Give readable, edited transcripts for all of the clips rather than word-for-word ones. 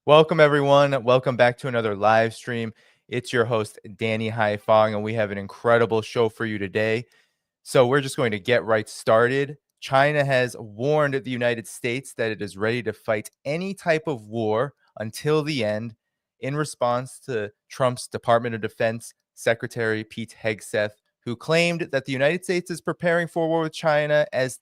Welcome, everyone. Welcome back to another live stream. It's your host, Danny Dhaiphong, and we have an incredible show for you today. So we're just going to get right started. China has warned the United States that it is ready to fight any type of war until the end in response to Trump's Department of Defense Secretary Pete Hegseth, who claimed that the United States is preparing for war with China as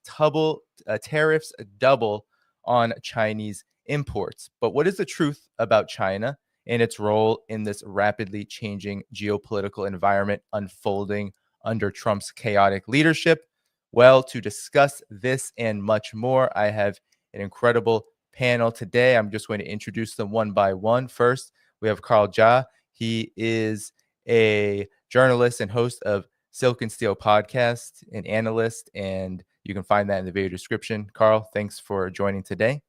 tariffs double on Chinese imports. But what is the truth about China and its role in this rapidly changing geopolitical environment unfolding under Trump's chaotic leadership? Well, to discuss this and much more, I have an incredible panel today. I'm just going to introduce them one by one. First, we have Carl Zha. He is a journalist and host of Silk and Steel podcast, an analyst, and you can find that in the video description. Carl, thanks for joining today.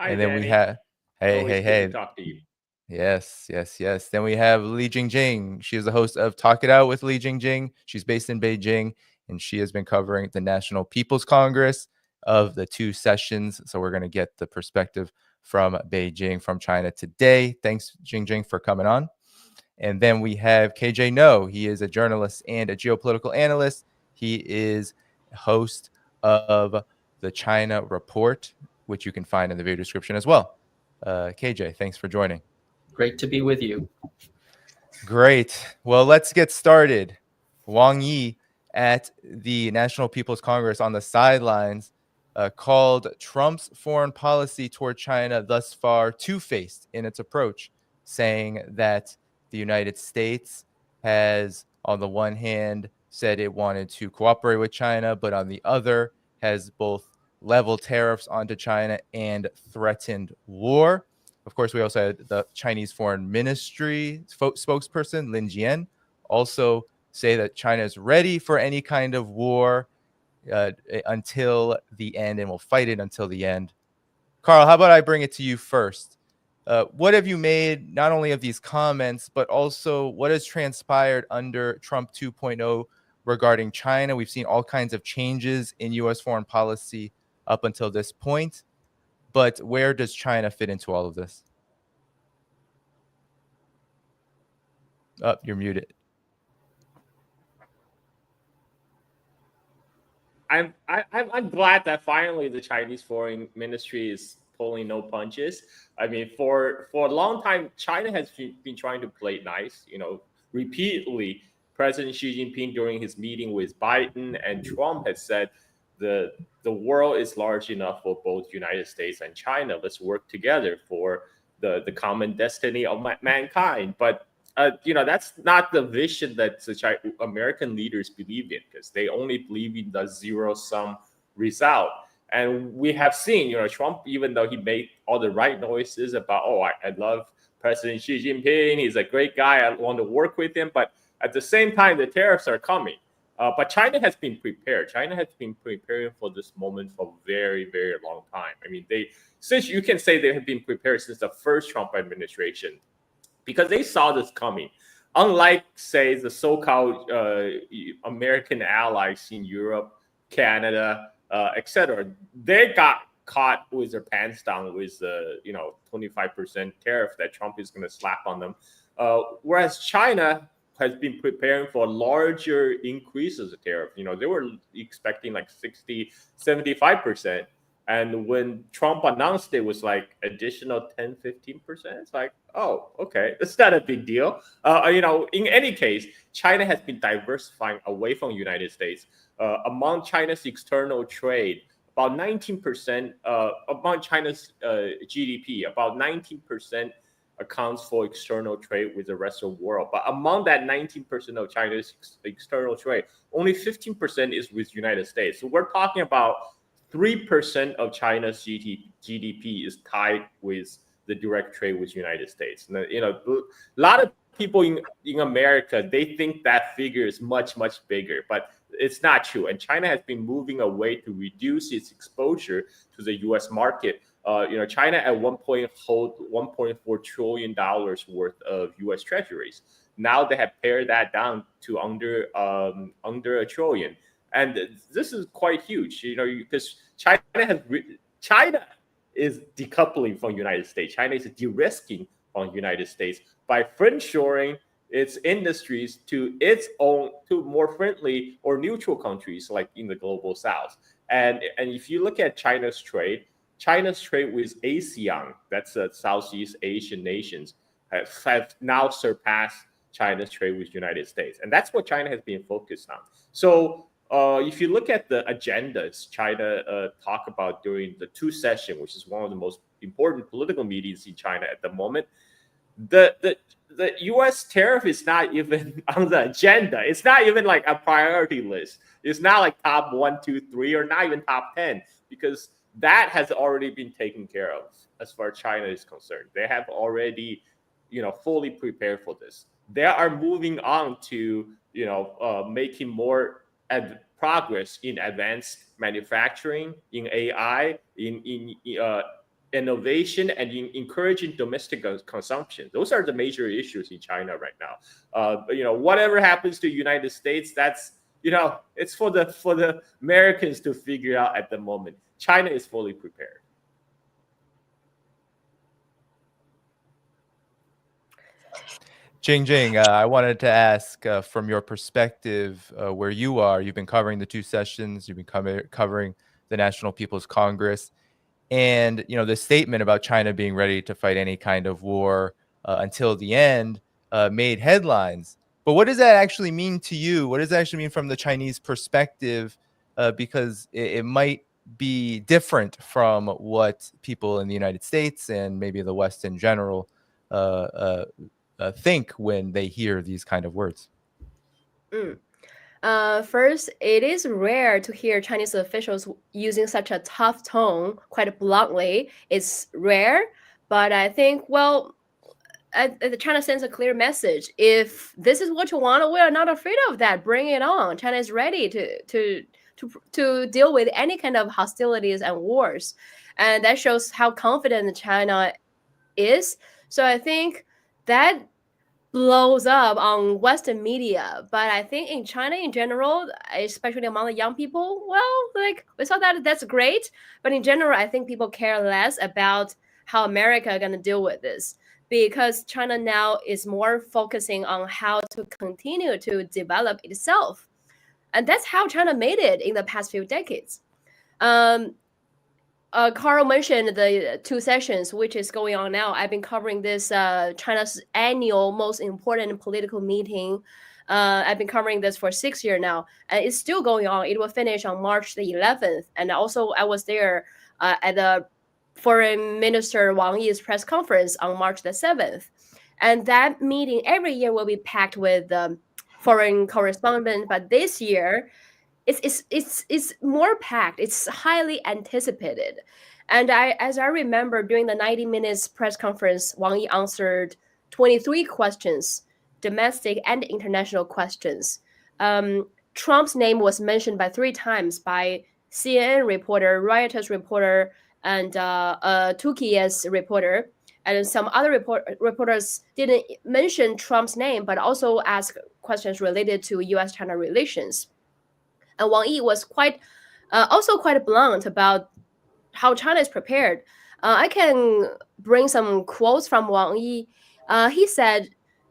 Hi, and then Danny. we have Always good to talk to you. Yes. Then we have Li Jingjing. She is the host of Talk It Out with Li Jingjing. She's based in Beijing, and she has been covering the National People's Congress of the two sessions. So we're going to get the perspective from Beijing, from China today. Thanks, Jingjing, for coming on. And then we have KJ Noh. He is a journalist and a geopolitical analyst. He is host of the China Report, which you can find in the video description as well. KJ, thanks for joining. Great to be with you. Great. Well, let's get started. Wang Yi at the National People's Congress on the sidelines called Trump's foreign policy toward China thus far two-faced in its approach, saying that the United States has, on the one hand, said it wanted to cooperate with China, but on the other has both leveled tariffs onto China and threatened war. Of course, we also had the Chinese Foreign Ministry spokesperson, Lin Jian, also say that China is ready for any kind of war until the end and will fight it until the end. Carl, how about I bring it to you first? What have you made not only of these comments, but also what has transpired under Trump 2.0 regarding China? We've seen all kinds of changes in U.S. foreign policy up until this point. But where does China fit into all of this? Oh, you're muted. I'm glad that finally the Chinese Foreign Ministry is pulling no punches. I mean, for a long time, China has been trying to play nice. Repeatedly, President Xi Jinping during his meeting with Biden and Trump has said the world is large enough for both United States and China. Let's work together for the common destiny of mankind. But that's not the vision that the American leaders believe in, because they only believe in the zero-sum result. And we have seen, Trump, even though he made all the right noises about, I love President Xi Jinping, he's a great guy, I want to work with him. But at the same time, the tariffs are coming. But China has been prepared. China has been preparing for this moment for a very, very long time. I mean, since you can say they have been prepared since the first Trump administration, because they saw this coming. Unlike, say, the so-called American allies in Europe, Canada, etc., they got caught with their pants down with the 25% tariff that Trump is going to slap on them. Whereas China has been preparing for larger increases of tariff. They were expecting like 60, 75%. And when Trump announced it was like additional 10, 15%, it's like, oh, okay, that's not a big deal. In any case, China has been diversifying away from the United States. Among China's external trade, about 19%, among China's GDP, about 19% accounts for external trade with the rest of the world. But among that 19% of China's external trade, only 15% is with the United States. So we're talking about 3% of China's GDP is tied with the direct trade with the United States. And, a lot of people in America, they think that figure is much, much bigger, but it's not true. And China has been moving away to reduce its exposure to the U.S. market. China at one point hold $1.4 trillion worth of U.S. treasuries. Now they have pared that down to under $1 trillion. And this is quite huge, because China is decoupling from United States. China is de-risking from United States by friendshoring its industries to its own, to more friendly or neutral countries like in the global south. And if you look at China's trade with ASEAN, that's the Southeast Asian nations, have now surpassed China's trade with United States. And that's what China has been focused on. So if you look at the agendas China talk about during the two session, which is one of the most important political meetings in China at the moment, the U.S. tariff is not even on the agenda. It's not even like a priority list. It's not like top 1, 2, 3, or not even top 10, because that has already been taken care of as far as China is concerned. They have already, fully prepared for this. They are moving on to, making more progress in advanced manufacturing, in AI, in innovation, and in encouraging domestic consumption. Those are the major issues in China right now. Whatever happens to United States, that's it's for the Americans to figure out at the moment. China is fully prepared. Jingjing, I wanted to ask from your perspective, where you are. You've been covering the two sessions. You've been covering the National People's Congress. And, the statement about China being ready to fight any kind of war until the end made headlines. But what does that actually mean to you? What does that actually mean from the Chinese perspective? Because it might be different from what people in the United States and maybe the West in general think when they hear these kind of words. First, it is rare to hear Chinese officials using such a tough tone, quite bluntly. It's rare, but I think, China sends a clear message. If this is what you want, we are not afraid of that. Bring it on. China is ready to deal with any kind of hostilities and wars, and that shows how confident China is. So I think that blows up on Western media, but I think in China in general, especially among the young people, we saw that's great, but in general, I think people care less about how America are going to deal with this, because China now is more focusing on how to continue to develop itself, and that's how China made it in the past few decades. Carl mentioned the two sessions, which is going on now. I've been covering this China's annual most important political meeting. I've been covering this for 6 years now, and it's still going on. It will finish on March the 11th. And also, I was there at the Foreign Minister Wang Yi's press conference on March the 7th. And that meeting every year will be packed with foreign correspondents. But this year, it's more packed. It's highly anticipated. And as I remember, during the 90 minutes press conference, Wang Yi answered 23 questions, domestic and international questions. Trump's name was mentioned by 3 times by CNN reporter, Reuters reporter, and Tukey's reporter. And some other reporters didn't mention Trump's name, but also asked questions related to U.S.-China relations. And Wang Yi was also quite blunt about how China is prepared. I can bring some quotes from Wang Yi. He said,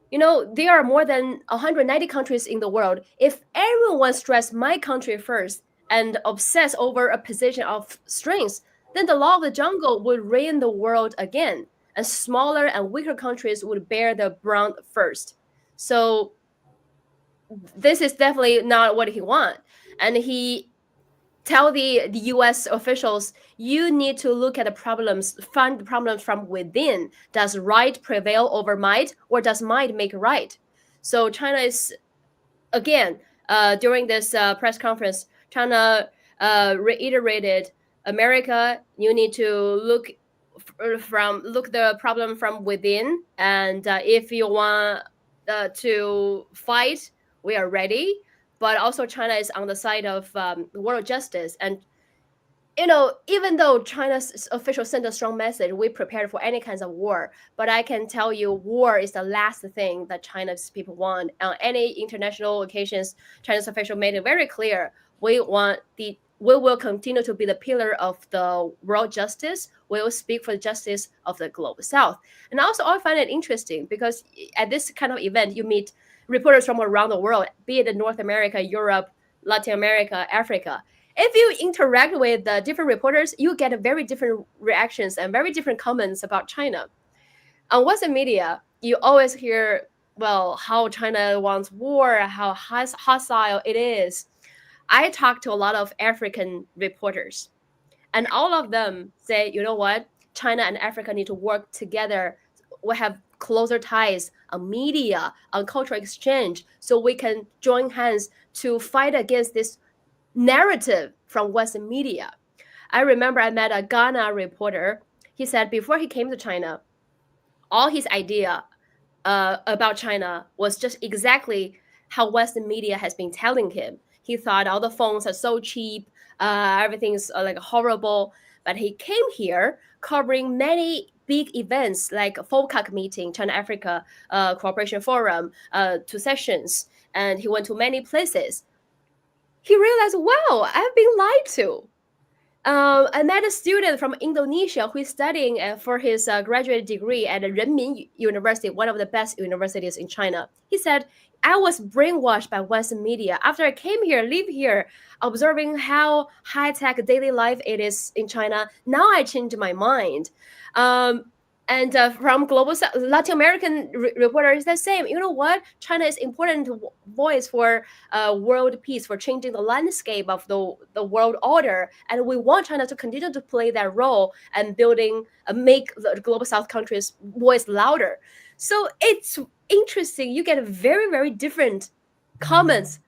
there are more than 190 countries in the world. If everyone stressed my country first and obsess over a position of strength, then the law of the jungle would reign the world again, and smaller and weaker countries would bear the brunt first. So this is definitely not what he wants. And he tell the U.S. officials, you need to look at the problems, find the problems from within. Does right prevail over might, or does might make right? So China is, again, during this press conference, China reiterated, America, you need to look the problem from within, and if you want to fight, we are ready. But also China is on the side of world justice. And, even though China's officials sent a strong message, we prepared for any kinds of war. But I can tell you, war is the last thing that China's people want. On any international occasions, China's official made it very clear, we want the we will continue to be the pillar of the world justice. We will speak for the justice of the global South. And also, I find it interesting because at this kind of event, you meet reporters from around the world, be it in North America, Europe, Latin America, Africa. If you interact with the different reporters, you get very different reactions and very different comments about China. On Western media, you always hear, well, how China wants war, how hostile it is. I talked to a lot of African reporters, and all of them say, you know what? China and Africa need to work together. We have closer ties on media, on cultural exchange, so we can join hands to fight against this narrative from Western media. I remember I met a Ghana reporter. He said before he came to China, all his idea about China was just exactly how Western media has been telling him. He thought all the phones are so cheap, everything's like horrible. But he came here covering many big events like FOCAC meeting, China-Africa Cooperation Forum, 2 sessions, and he went to many places. He realized, wow, I've been lied to. I met a student from Indonesia who is studying for his graduate degree at Renmin University, one of the best universities in China. He said, I was brainwashed by Western media. After I came here, live here, observing how high-tech daily life it is in China, now I changed my mind. And from global Latin American reporters, the same. You know what? China is important voice for world peace, for changing the landscape of the world order, and we want China to continue to play that role and building, make the global South countries' voice louder. So it's interesting. You get very, very different comments,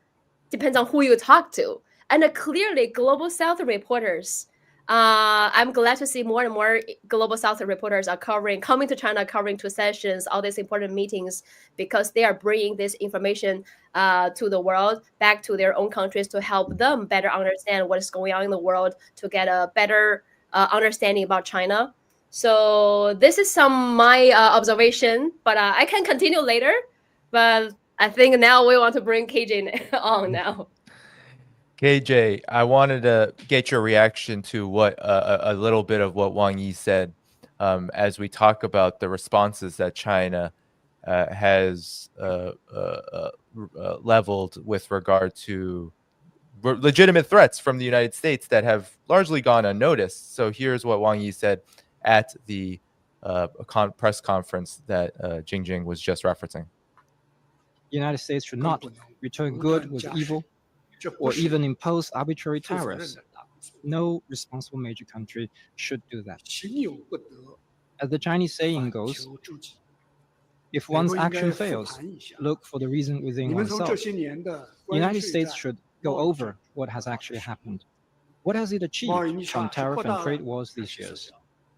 depends on who you talk to, and clearly global South reporters. I'm glad to see more and more global South reporters are coming to China, covering 2 sessions, all these important meetings, because they are bringing this information to the world, back to their own countries, to help them better understand what is going on in the world, to get a better understanding about China. So this is my observation, but I can continue later. But I think now we want to bring KJ on now. KJ, I wanted to get your reaction to what a little bit of what Wang Yi said as we talk about the responses that China has leveled with regard to legitimate threats from the United States that have largely gone unnoticed. So here's what Wang Yi said at the press conference that Jingjing was just referencing. The United States should not return good with evil or even impose arbitrary tariffs. No responsible major country should do that. As the Chinese saying goes, if one's action fails, look for the reason within oneself. The United States should go over what has actually happened. What has it achieved from tariff and trade wars these years?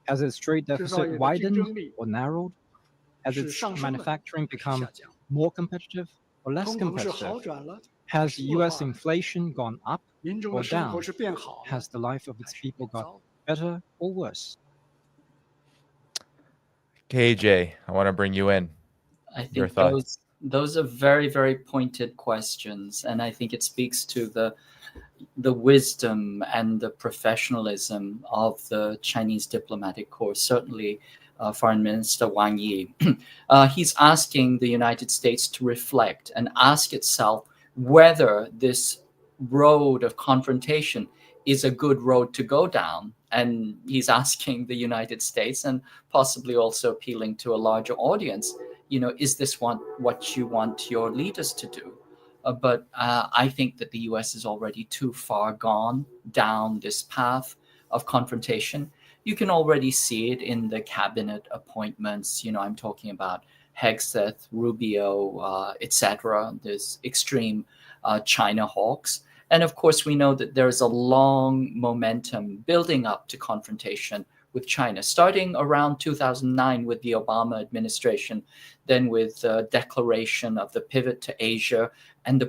Has its trade deficit widened or narrowed? Has its manufacturing become more competitive or less competitive? Has U.S. inflation gone up or down? Has the life of its people got better or worse? KJ, I want to bring you in. I Your think thoughts? those are very, very pointed questions, and I think it speaks to the wisdom and the professionalism of the Chinese diplomatic corps. Certainly, Foreign Minister Wang Yi, he's asking the United States to reflect and ask itself whether this road of confrontation is a good road to go down. And he's asking the United States, and possibly also appealing to a larger audience, is this what you want your leaders to do? But I think that the US is already too far gone down this path of confrontation. You can already see it in the cabinet appointments. I'm talking about Hegseth, Rubio, etc. There's extreme China hawks. And of course, we know that there's a long momentum building up to confrontation with China, starting around 2009 with the Obama administration, then with the declaration of the pivot to Asia and the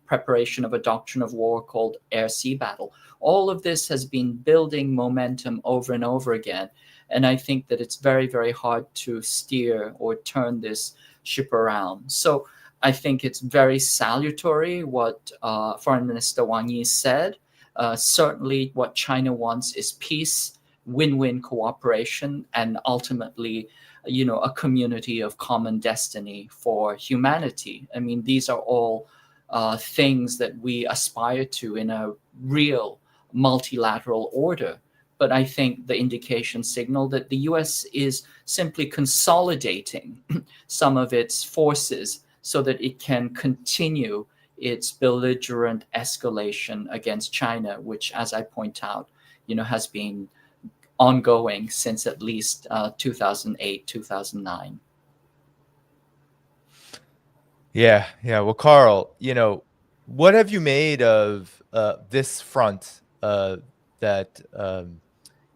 preparation of a doctrine of war called air-sea battle. All of this has been building momentum over and over again. And I think that it's very, very hard to steer or turn this ship around. So I think it's very salutary what Foreign Minister Wang Yi said. Certainly, what China wants is peace, win-win cooperation, and ultimately, a community of common destiny for humanity. I mean, these are all things that we aspire to in a real multilateral order. But I think the indications signal that the US is simply consolidating some of its forces so that it can continue its belligerent escalation against China, which, as I point out, has been ongoing since at least 2008, 2009. Yeah. Well, Carl, what have you made of this front that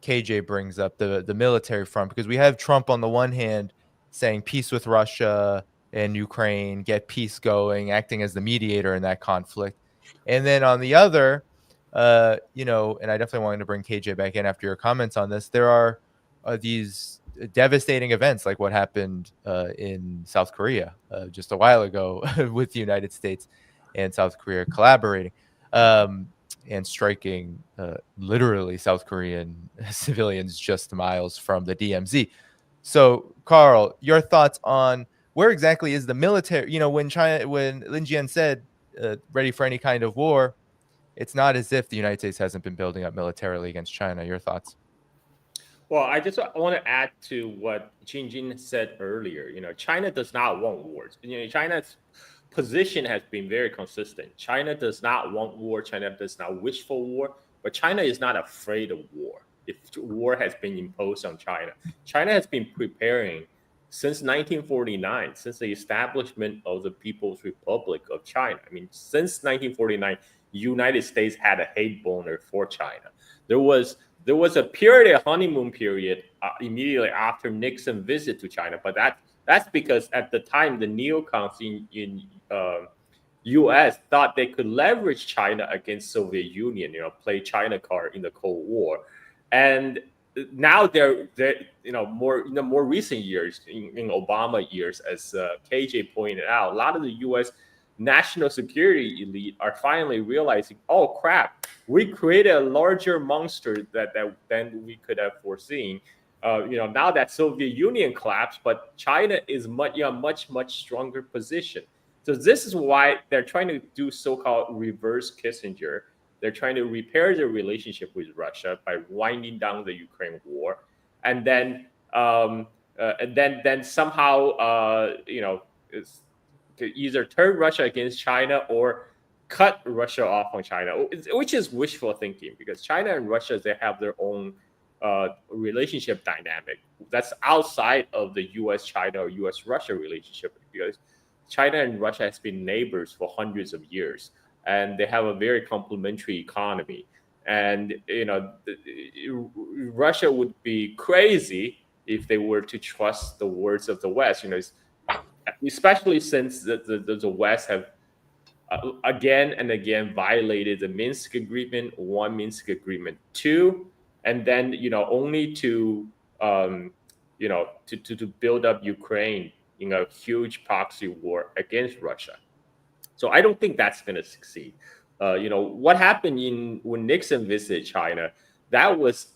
KJ brings up, the military front? Because we have Trump on the one hand saying peace with Russia and Ukraine, get peace going, acting as the mediator in that conflict. And then on the other, and I definitely wanted to bring KJ back in after your comments on this, there are these devastating events like what happened in South Korea just a while ago with the United States and South Korea collaborating and striking literally South Korean civilians just miles from the DMZ. So, Carl, your thoughts on where exactly is the military? When Lin Jian said ready for any kind of war, it's not as if the United States hasn't been building up militarily against China. Your thoughts? Well, I want to add to what Jingjing said earlier. China does not want wars. China's position has been very consistent. China does not want war. China does not wish for war. But China is not afraid of war. If war has been imposed on China, China has been preparing since 1949, since the establishment of the People's Republic of China. I mean, since 1949, the United States had a hate boner for China. There was a period, a honeymoon period, immediately after Nixon's visit to China. But that's because at the time, the neocons in U.S. thought they could leverage China against Soviet Union, play China card in the Cold War. And now they're more in the more recent years, in Obama years, as KJ pointed out, a lot of the U.S. national security elite are finally realizing, oh crap, we created a larger monster than we could have foreseen. Now that Soviet Union collapsed, but China is much stronger position. So this is why they're trying to do so-called reverse Kissinger. They're trying to repair their relationship with Russia by winding down the Ukraine war, and then somehow to either turn Russia against China or cut Russia off from China, which is wishful thinking, because China and Russia, they have their own relationship dynamic that's outside of the U.S.-China or U.S.-Russia relationship, because China and Russia has been neighbors for hundreds of years, and they have a very complementary economy. And Russia would be crazy if they were to trust the words of the West. Especially since the West have again and again violated the Minsk Agreement 1, Minsk Agreement 2, and then only to build up Ukraine in a huge proxy war against Russia. So I don't think that's going to succeed. What happened when Nixon visited China, that was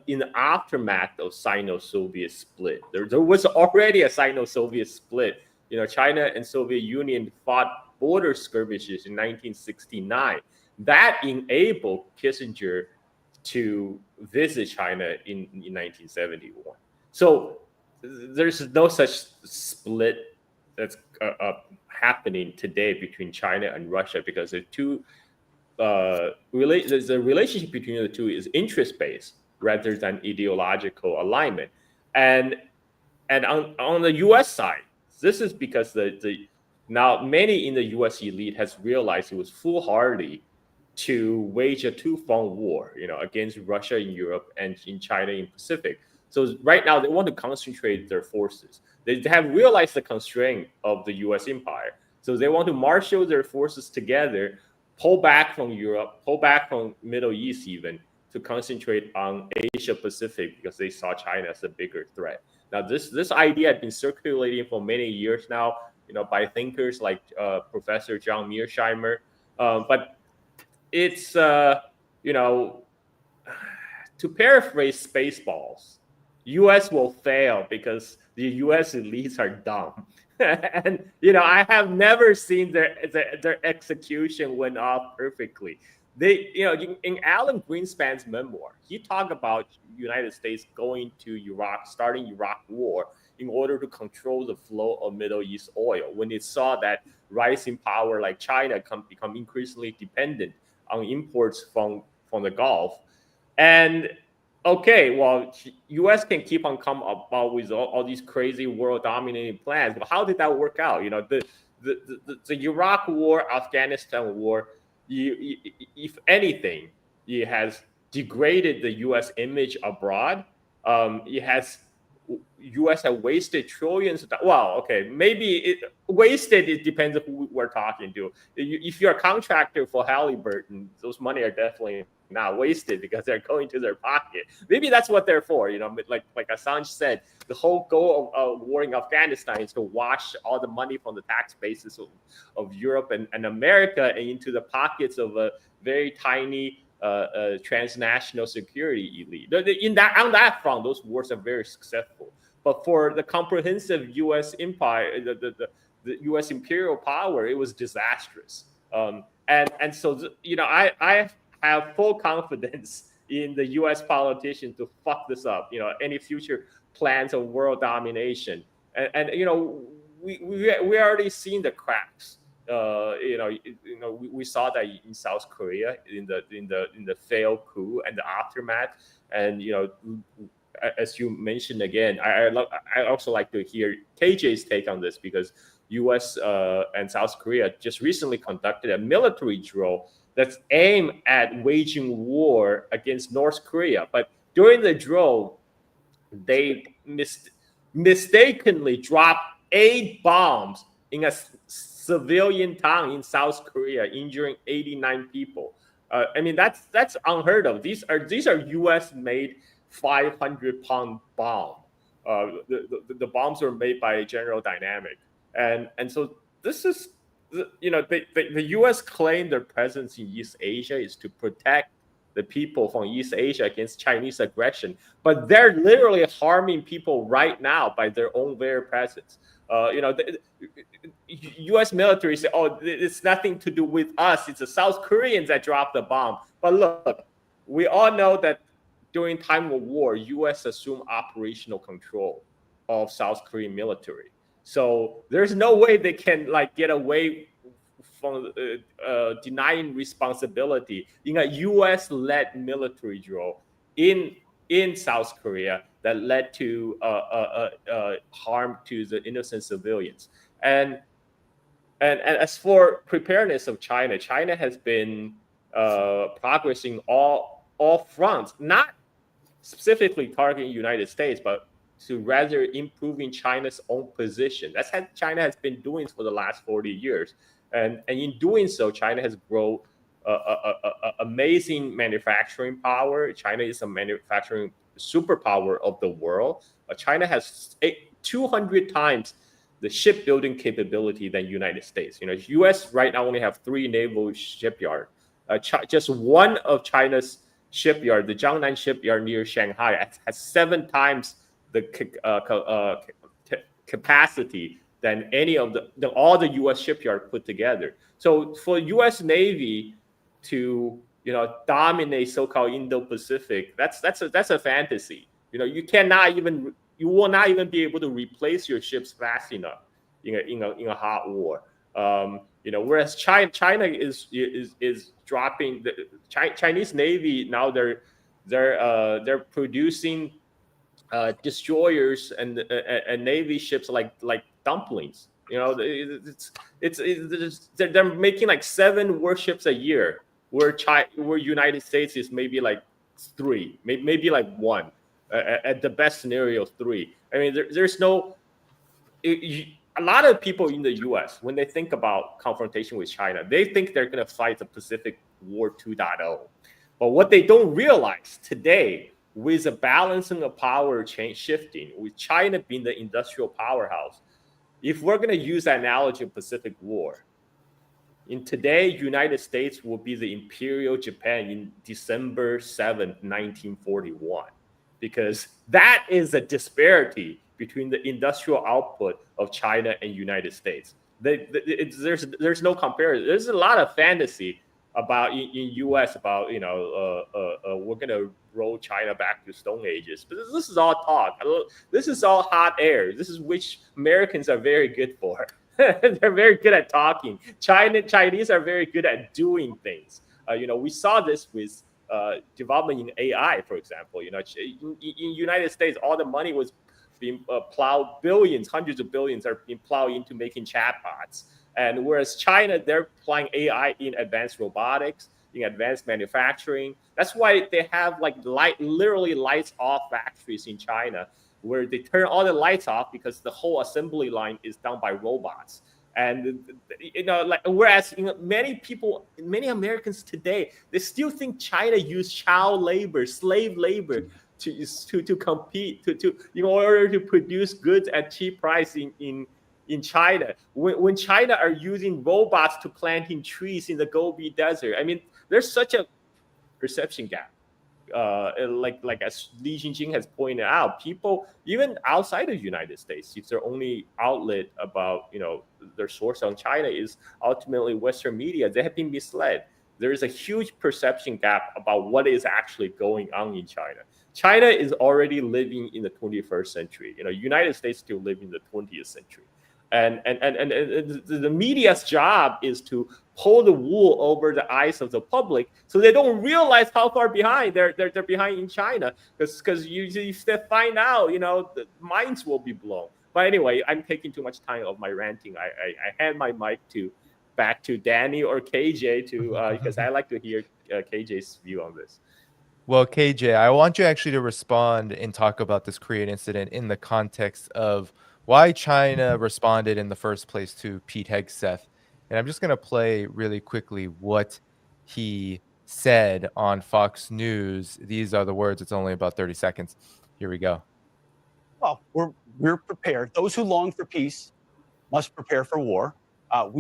in the aftermath of Sino-Soviet split. There was already a Sino-Soviet split. China and Soviet Union fought border skirmishes in 1969. That enabled Kissinger to visit China in 1971. So there's no such split that's happening today between China and Russia, because the two the relationship between the two is interest-based rather than ideological alignment. And on the U.S. side, this is because now many in the U.S. elite has realized it was foolhardy to wage a two-front war, against Russia in Europe and in China in Pacific. So right now they want to concentrate their forces. They have realized the constraint of the U.S. empire. So they want to marshal their forces together, pull back from Europe, pull back from Middle East even, to concentrate on Asia Pacific, because they saw China as a bigger threat. Now, this idea had been circulating for many years now, by thinkers like Professor John Mearsheimer, but it's you know, to paraphrase Spaceballs, U.S. will fail because the U.S. elites are dumb. And I have never seen their execution went off perfectly. They, in Alan Greenspan's memoir, he talked about United States going to Iraq, starting Iraq War in order to control the flow of Middle East oil. When it saw that rising power like China become increasingly dependent on imports from the Gulf, and okay, well, U.S. can keep on come about with all these crazy world dominating plans, but how did that work out? The Iraq War, Afghanistan War, if anything, it has degraded the U.S. image abroad. It has U.S. have wasted trillions. Well, okay, maybe wasted. It depends on who we're talking to. If you're a contractor for Halliburton, those money are definitely not wasted because they're going to their pocket. Maybe that's what they're for. Like Assange said, the whole goal of war in Afghanistan is to wash all the money from the tax bases of Europe and America and into the pockets of a very tiny transnational security elite. On that front, those wars are very successful. But for the comprehensive U.S. empire, the U.S. imperial power, it was disastrous. And so I have full confidence in the U.S. politicians to fuck this up. Any future plans of world domination, and we already seen the cracks. We saw that in South Korea in the failed coup and the aftermath. And as you mentioned again, I also like to hear KJ's take on this, because U.S. And South Korea just recently conducted a military drill that's aimed at waging war against North Korea. But during the drill, they mistakenly dropped 8 bombs in a civilian town in South Korea, injuring 89 people. I mean, that's unheard of. These are U.S.-made 500-pound bomb. The bombs were made by General Dynamic, and so this is the U.S. claimed their presence in East Asia is to protect the people from East Asia against Chinese aggression, but they're literally harming people right now by their own very presence. The U.S. military say, "Oh, it's nothing to do with us. It's the South Koreans that dropped the bomb." But look, we all know that during time of war, U.S. assumed operational control of South Korean military. So there's no way they can get away from denying responsibility in a U.S.-led military drill in South Korea that led to harm to the innocent civilians. And as for preparedness of China, China has been progressing all fronts, not specifically targeting the United States, but to rather improving China's own position. That's what China has been doing for the last 40 years. And in doing so, China has grown amazing manufacturing power. China is a manufacturing superpower of the world. China has 200 times the shipbuilding capability than the United States. U.S. right now only have 3 naval shipyards. Just one of China's shipyard, the Jiangnan shipyard near Shanghai, has 7 times the capacity than any of all the U.S. shipyard put together. So for U.S. Navy to dominate so-called Indo-Pacific, that's a fantasy. You will not even be able to replace your ships fast enough in a hot war. Whereas China is dropping the Chinese Navy now. They're producing destroyers and Navy ships like dumplings. They're making 7 warships a year, where United States is maybe 3, maybe 1, at the best scenario 3. I mean, there's no. A lot of people in the U.S., when they think about confrontation with China, they think they're going to fight the Pacific War 2.0. But what they don't realize today, with the balancing of power change shifting, with China being the industrial powerhouse, if we're going to use the analogy of Pacific War, In today, United States will be the Imperial Japan in December 7th, 1941, because that is a disparity between the industrial output of China and United States. There's no comparison. There's a lot of fantasy about in U.S. about we're gonna roll China back to Stone Ages, but this is all talk. This is all hot air. This is which Americans are very good for. They're very good at talking. Chinese are very good at doing things. We saw this with development in AI, for example. In United States, all the money was being plowed, billions, hundreds of billions are being plowed into making chatbots. And whereas China, they're applying AI in advanced robotics, in advanced manufacturing. That's why they have literally lights off factories in China, where they turn all the lights off because the whole assembly line is done by robots. And whereas many Americans today, they still think China used child labor, slave labor to compete in order to produce goods at cheap price in China. When China are using robots to planting trees in the Gobi Desert, I mean, there's such a perception gap. Like as Li Jingjing has pointed out, people even outside of the United States, if their only outlet about their source on China is ultimately Western media, they have been misled. There is a huge perception gap about what is actually going on in China. China is already living in the 21st century. United States still live in the 20th century. And the media's job is to pull the wool over the eyes of the public so they don't realize how far behind they're behind in China, because if they find out, the minds will be blown. But anyway, I'm taking too much time of my ranting. I hand my mic back to Danny or KJ because I like to hear KJ's view on this. Well, KJ, I want you actually to respond and talk about this Korean incident in the context of why China responded in the first place to Pete Hegseth. And I'm just going to play really quickly what he said on Fox News. These are the words. It's only about 30 seconds. Here we go. Well, we're prepared. Those who long for peace must prepare for war. That's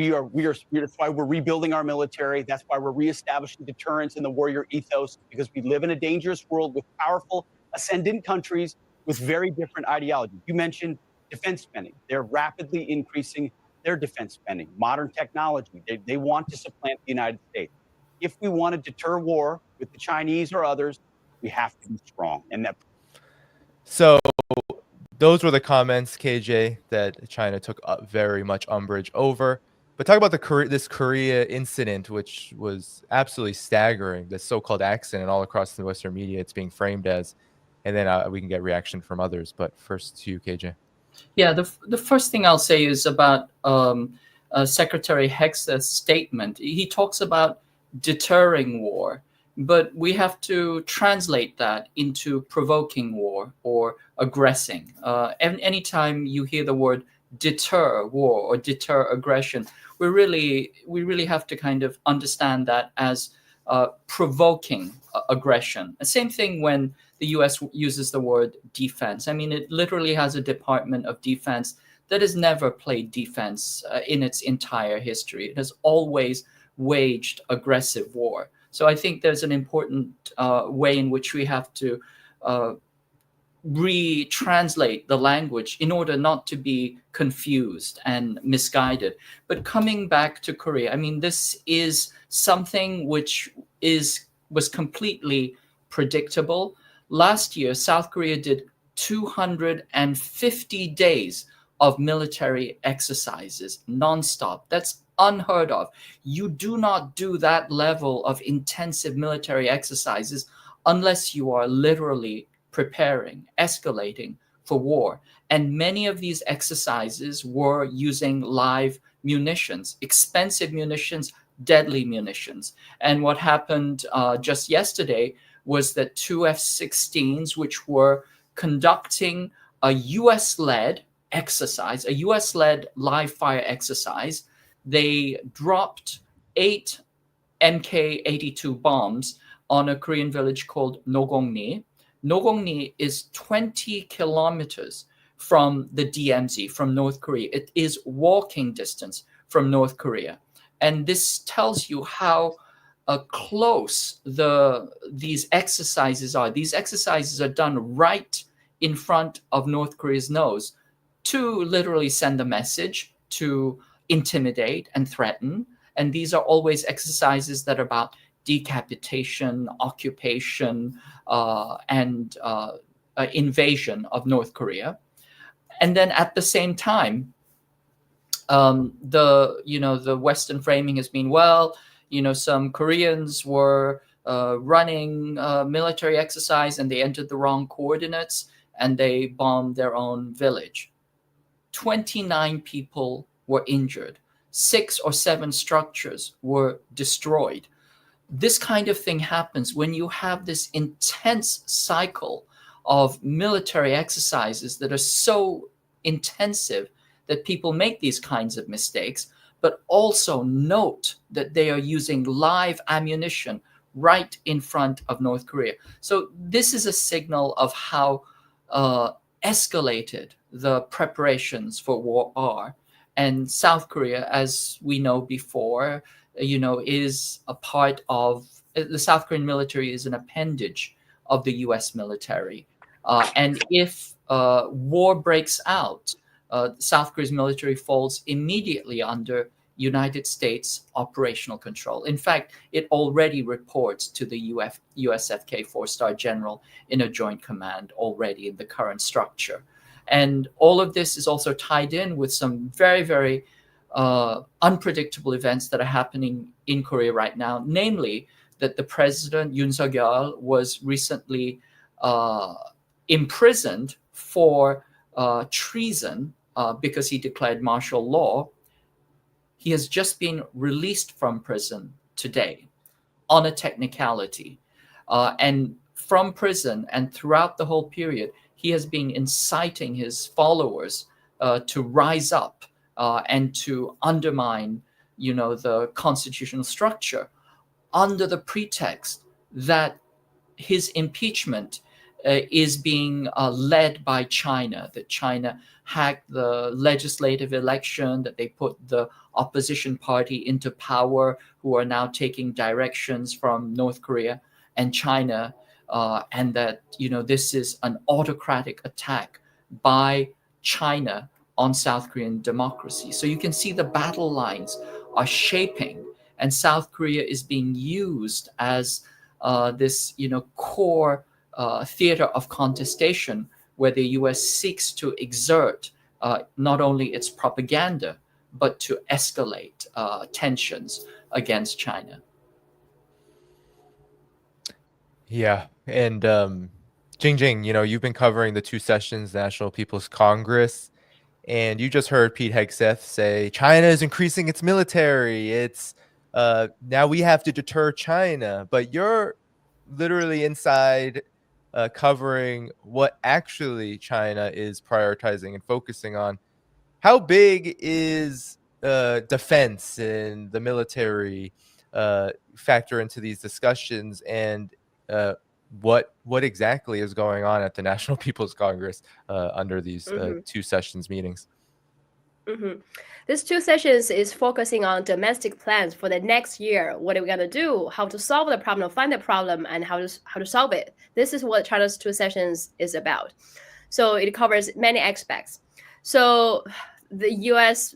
why we're rebuilding our military. That's why we're reestablishing deterrence in the warrior ethos, because we live in a dangerous world with powerful ascendant countries with very different ideologies. You mentioned defense spending. They're rapidly increasing their defense spending, modern technology. They want to supplant the United States. If we want to deter war with the Chinese or others, we have to be strong. So those were the comments, KJ, that China took very much umbrage over. But talk about this Korea incident, which was absolutely staggering, this so-called accident all across the Western media it's being framed as. And then we can get reaction from others. But first to you, KJ. Yeah, the first thing I'll say is about Secretary Hegseth's statement. He talks about deterring war, but we have to translate that into provoking war or aggressing. Anytime you hear the word deter war or deter aggression, we really have to kind of understand that as provoking aggression. The same thing when the US uses the word defense. I mean, it literally has a Department of Defense that has never played defense in its entire history. It has always waged aggressive war. So I think there's an important way in which we have to retranslate the language in order not to be confused and misguided. But coming back to Korea, I mean, this is something which was completely predictable. Last year, South Korea did 250 days of military exercises nonstop. That's unheard of. You do not do that level of intensive military exercises unless you are literally preparing, escalating for war. And many of these exercises were using live munitions, expensive munitions, deadly munitions. And what happened just yesterday was that two F-16s, which were conducting a US-led exercise, a US-led live fire exercise, they dropped 8 Mk-82 bombs on a Korean village called Nogongni. Nogongni is 20 kilometers from the DMZ, from North Korea. It is walking distance from North Korea. And this tells you how close these exercises are. These exercises are done right in front of North Korea's nose to literally send a message, to intimidate and threaten. And these are always exercises that are about decapitation, occupation, and invasion of North Korea. And then at the same time, the Western framing has been, well, some Koreans were running military exercise and they entered the wrong coordinates and they bombed their own village. 29 people were injured. 6 or 7 structures were destroyed. This kind of thing happens when you have this intense cycle of military exercises that are so intensive that people make these kinds of mistakes, but also note that they are using live ammunition right in front of North Korea. So this is a signal of how escalated the preparations for war are. And South Korea, as we know before, is a part of the South Korean military is an appendage of the US military. And if war breaks out, South Korea's military falls immediately under United States operational control. In fact, it already reports to the USFK 4-star general in a joint command already in the current structure. And all of this is also tied in with some very, very unpredictable events that are happening in Korea right now, namely that the president, Yoon Suk-yeol, was recently imprisoned for treason because he declared martial law. He has just been released from prison today on a technicality. And from prison and throughout the whole period, he has been inciting his followers to rise up and to undermine, the constitutional structure under the pretext that his impeachment is being led by China, that China hacked the legislative election, that they put the opposition party into power, who are now taking directions from North Korea and China, and that, this is an autocratic attack by China on South Korean democracy. So you can see the battle lines are shaping, and South Korea is being used as this, core theater of contestation, where the US seeks to exert not only its propaganda, but to escalate tensions against China. Yeah. And Jingjing, you've been covering the 2 sessions, National People's Congress, and you just heard Pete Hegseth say China is increasing its military. It's now we have to deter China. But you're literally inside covering what actually China is prioritizing and focusing on. How big is defense and the military factor into these discussions, and what exactly is going on at the National People's Congress under these 2 sessions meetings? This 2 sessions is focusing on domestic plans for the next year. What are we going to do? How to solve the problem, find the problem, and how to solve it. This is what China's 2 sessions is about. So it covers many aspects. So the U.S.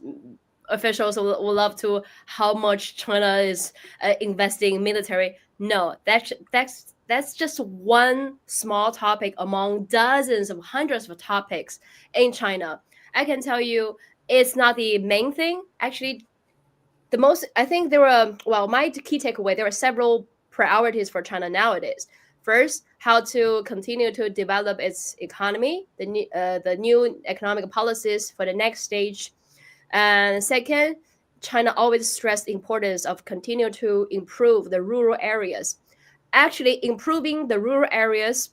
officials will love to how much China is investing in military. No, that's just one small topic among dozens of hundreds of topics in China. I can tell you it's not the main thing. Actually, I think there were, my key takeaway, there are several priorities for China nowadays. First, how to continue to develop its economy, the new economic policies for the next stage. And second, China always stressed the importance of continue to improve the rural areas. Actually, improving the rural areas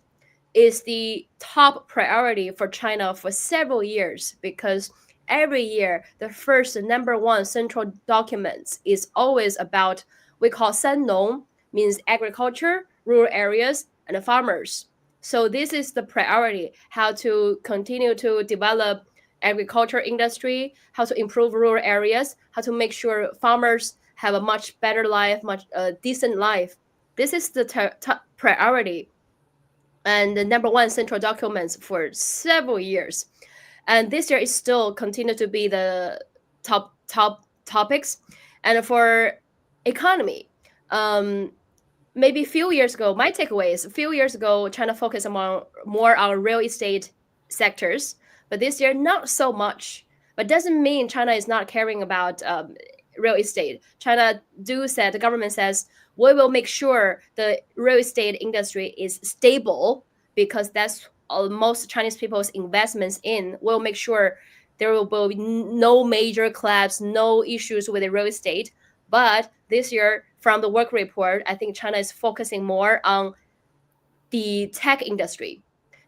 is the top priority for China for several years, because every year, the first number 1 central documents is always about, we call 三农, means agriculture, rural areas, and the farmers. So this is the priority, how to continue to develop agriculture industry, how to improve rural areas, how to make sure farmers have a much better life, much decent life. This is the top priority and the number one central documents for several years. And this year it still continue to be the top topics. And for economy, maybe a few years ago, my takeaway is a few years ago, China focused more on real estate sectors, but this year not so much. But doesn't mean China is not caring about real estate. China the government says we will make sure the real estate industry is stable because that's most Chinese people's investments in. We'll make sure there will be no major collapse, no issues with the real estate. But this year, from the work report, I think China is focusing more on the tech industry,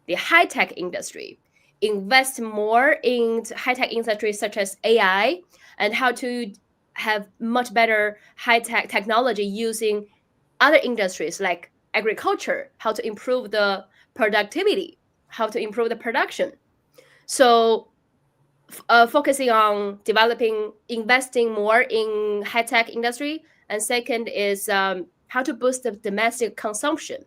the high-tech industry, invest more in high-tech industries such as AI and how to have much better high-tech technology using other industries like agriculture, how to improve the productivity, how to improve the production. So focusing on investing more in high-tech industry. And second is how to boost the domestic consumption.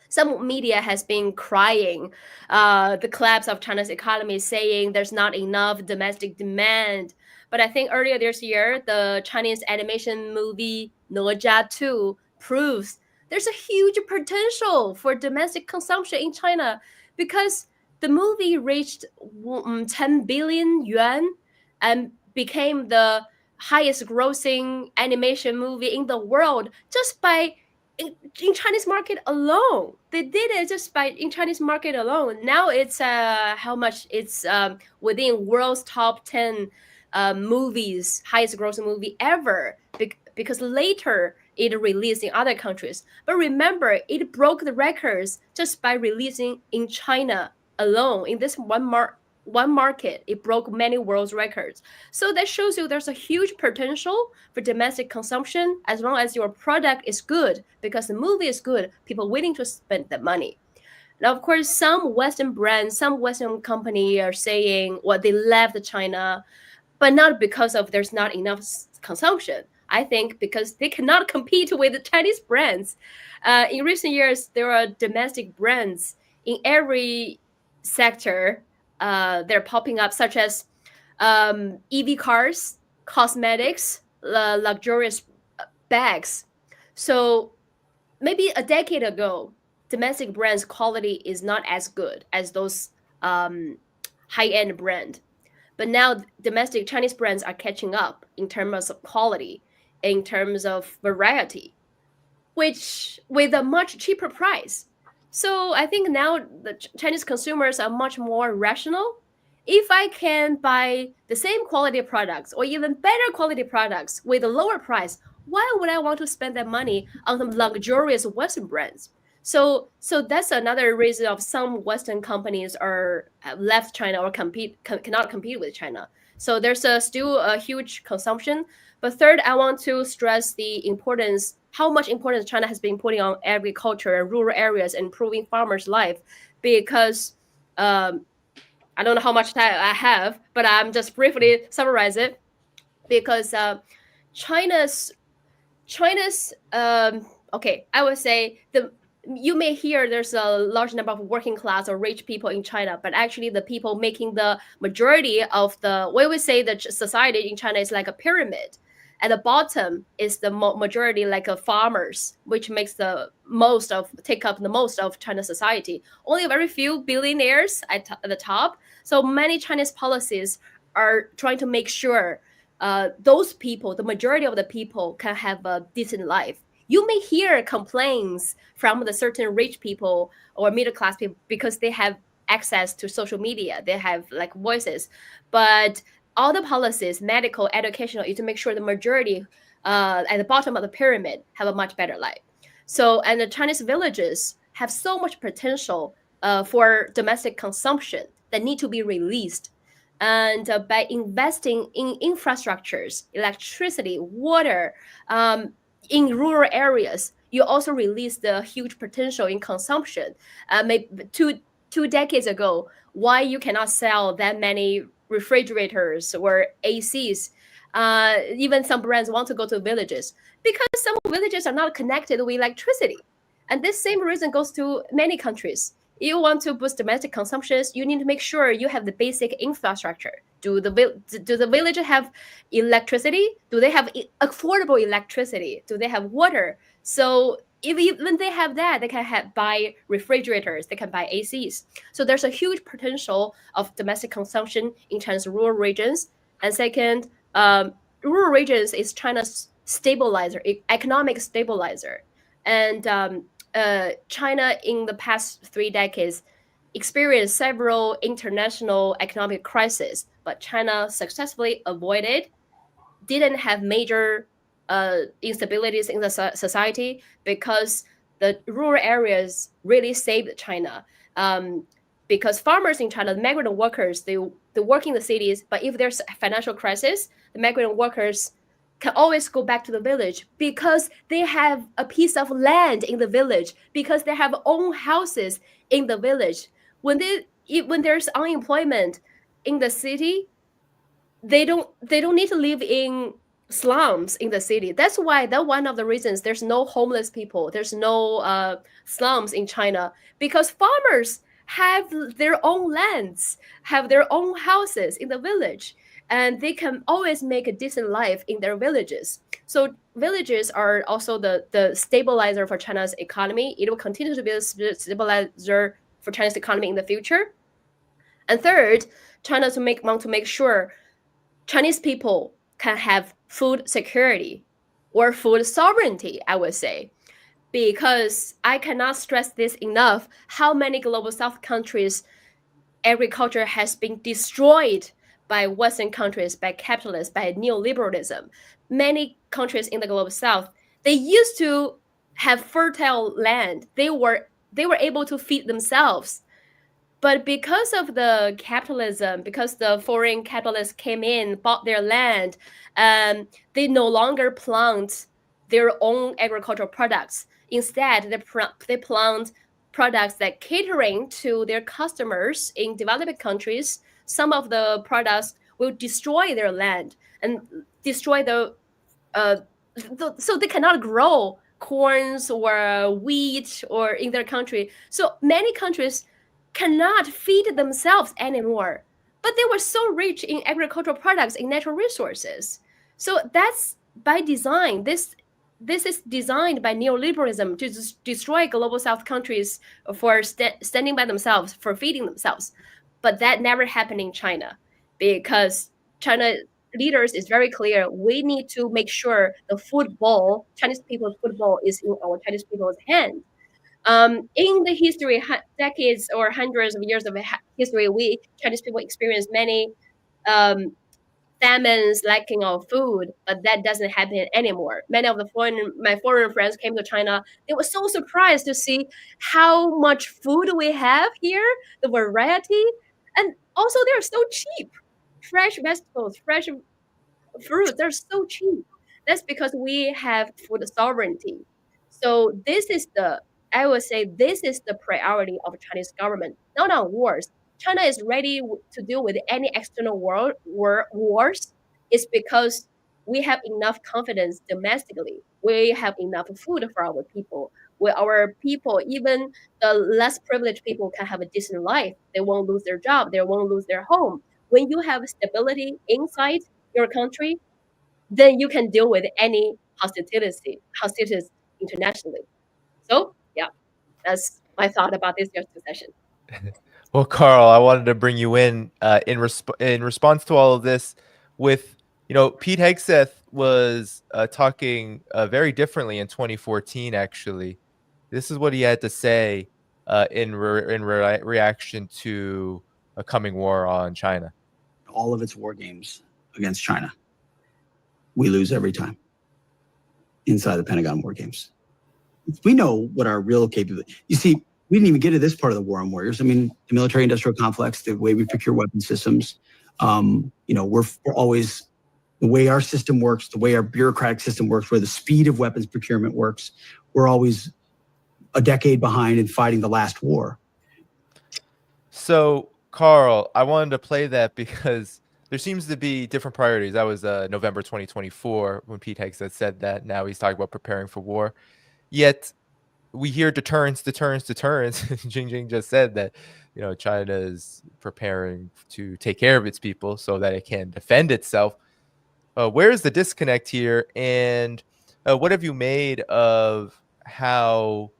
Some media has been crying the collapse of China's economy, saying there's not enough domestic demand. But I think earlier this year, the Chinese animation movie哪吒 2 proves there's a huge potential for domestic consumption in China because the movie reached 10 billion yuan and became the highest grossing animation movie in the world just by in Chinese market alone. They did it just by in Chinese market alone. Now it's how much it's within world's top 10 movies, highest grossing movie ever, because later it released in other countries. But remember, it broke the records just by releasing in China alone. In this one market, it broke many world records. So that shows you there's a huge potential for domestic consumption as long as your product is good, because the movie is good, people willing to spend the money. Now, of course, some Western brands, some Western company are saying, well, they left China, but not because of there's not enough consumption. I think because they cannot compete with the Chinese brands. In recent years, there are domestic brands in every sector. They're popping up, such as EV cars, cosmetics, luxurious bags. So maybe a decade ago, domestic brands' quality is not as good as those high-end brand. But now domestic Chinese brands are catching up in terms of quality, in terms of variety, which with a much cheaper price. So I think now the Chinese consumers are much more rational. If I can buy the same quality products or even better quality products with a lower price, why would I want to spend that money on some luxurious Western brands? So that's another reason of some Western companies have left China or cannot compete with China. So there's still a huge consumption. But third, I want to stress how much importance China has been putting on agriculture, rural areas, and improving farmers' life. Because I don't know how much time I have, but I'm just briefly summarize it. Because China's okay, I would say you may hear there's a large number of working class or rich people in China, but actually the people making the majority of the way we say that society in China is like a pyramid. At the bottom is the majority like farmers, which makes take up the most of China's society. Only a very few billionaires at the top. So many Chinese policies are trying to make sure those people, the majority of the people, can have a decent life. You may hear complaints from the certain rich people or middle class people because they have access to social media, they have like voices, but all the policies, medical, educational, is to make sure the majority at the bottom of the pyramid have a much better life. So, and the Chinese villages have so much potential for domestic consumption that need to be released. And by investing in infrastructures, electricity, water, in rural areas, you also release the huge potential in consumption. Maybe two decades ago, why you cannot sell that many refrigerators or ACs Even some brands want to go to villages because some villages are not connected with electricity. And this same reason goes to many countries. You want to boost domestic consumptions, you need to make sure you have the basic infrastructure. Do the village have electricity? Do they have affordable electricity? Do they have water? So when they have that, they can buy refrigerators, they can buy ACs. So there's a huge potential of domestic consumption in China's rural regions. And second, rural regions is China's stabilizer, economic stabilizer. And China in the past 3 decades experienced several international economic crises, but China successfully avoided, didn't have major instabilities in the society because the rural areas really saved China. Because farmers in China, the migrant workers, they work in the cities, but if there's a financial crisis, the migrant workers can always go back to the village because they have a piece of land in the village, because they have own houses in the village. When there's unemployment in the city, they don't need to live in slums in the city. That's one of the reasons there's no homeless people, there's no slums in China, because farmers have their own lands, have their own houses in the village, and they can always make a decent life in their villages. So villages are also the stabilizer for China's economy. It will continue to be a stabilizer for China's economy in the future. And third, China want to make sure Chinese people can have food security or food sovereignty, I would say, because I cannot stress this enough, how many global South countries agriculture has been destroyed by Western countries, by capitalists, by neoliberalism. Many countries in the global South, they used to have fertile land. They were able to feed themselves. But because of the capitalism, because the foreign capitalists came in, bought their land, they no longer plant their own agricultural products. Instead, they plant products that catering to their customers in developing countries. Some of the products will destroy their land and destroy so they cannot grow corns or wheat or in their country. So many countries cannot feed themselves anymore, but they were so rich in agricultural products, in natural resources. So that's by design. This is designed by neoliberalism to destroy global South countries for standing by themselves, for feeding themselves. But that never happened in China, because China leaders is very clear. We need to make sure the football, Chinese people's football, is in our Chinese people's hand. In the history, decades or hundreds of years of history, we Chinese people experienced many famines, lacking of food, but that doesn't happen anymore. Many of my foreign friends came to China. They were so surprised to see how much food we have here, the variety, and also they're so cheap. Fresh vegetables, fresh fruits, they're so cheap. That's because we have food sovereignty. So I would say this is the priority of Chinese government, not on wars. China is ready to deal with any external wars. It's because we have enough confidence domestically. We have enough food for our people. Where our people, even the less privileged people, can have a decent life. They won't lose their job. They won't lose their home. When you have stability inside your country, then you can deal with any hostilities internationally. So yeah, that's my thought about this year's session. Well, Carl, I wanted to bring you in response to all of this. With Pete Hegseth was talking very differently in 2014. Actually, this is what he had to say in reaction to a coming war on China. All of its war games against China, we lose every time inside the Pentagon war games. We know what our real capability. You see, we didn't even get to this part of the war on warriors. I mean, the military-industrial complex, the way we procure weapon systems. We're always, the way our system works, the way our bureaucratic system works, where the speed of weapons procurement works, we're always a decade behind in fighting the last war. So, Carl, I wanted to play that because there seems to be different priorities. That was November 2024 when Pete Hegseth said that. Now he's talking about preparing for war. Yet we hear deterrence. Jingjing just said that, China is preparing to take care of its people so that it can defend itself. Where is the disconnect here? And what have you made of how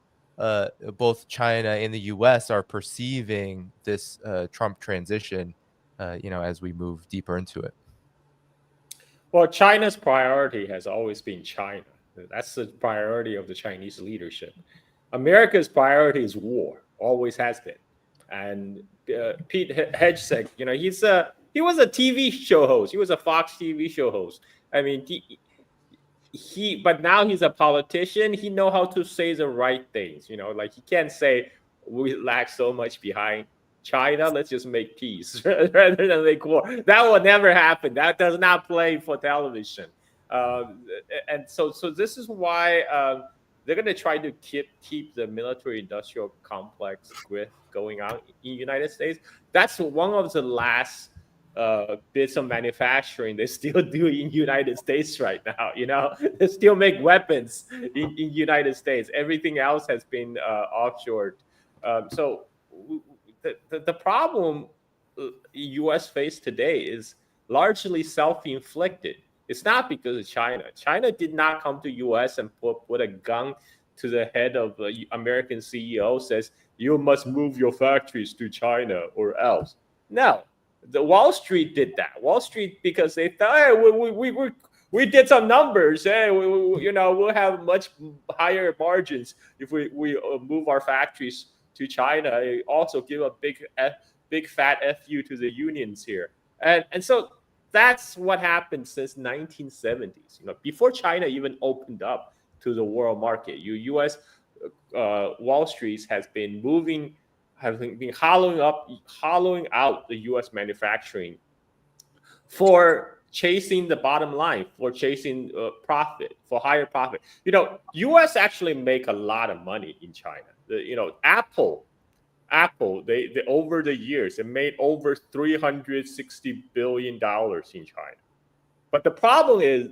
both China and the U.S. are perceiving this Trump transition, as we move deeper into it? Well, China's priority has always been China. That's the priority of the Chinese leadership. America's priority is war, always has been. And Pete Hegseth, he was a TV show host. He was a Fox TV show host. I mean, but now he's a politician. He know how to say the right things. Like he can't say we lag so much behind China. Let's just make peace rather than make war. That will never happen. That does not play for television. And so this is why they're going to try to keep the military-industrial complex growth going on in the United States. That's one of the last bits of manufacturing they still do in the United States right now. They still make weapons in the United States. Everything else has been offshored. So the problem U.S. face today is largely self-inflicted. It's not because of China. China did not come to U.S. and put a gun to the head of the American CEO, says, you must move your factories to China or else. No, the Wall Street did that. Wall Street, because they thought, hey, we did some numbers. Hey, we'll have much higher margins if we move our factories to China. It also give a big fat FU to the unions here. And so that's what happened since 1970s. Before China even opened up to the world market, U.S. Wall Street has been hollowing out the U.S. manufacturing for chasing the bottom line, for chasing profit, for higher profit. U.S. actually make a lot of money in China. Apple, they over the years, it made over $360 billion in China. But the problem is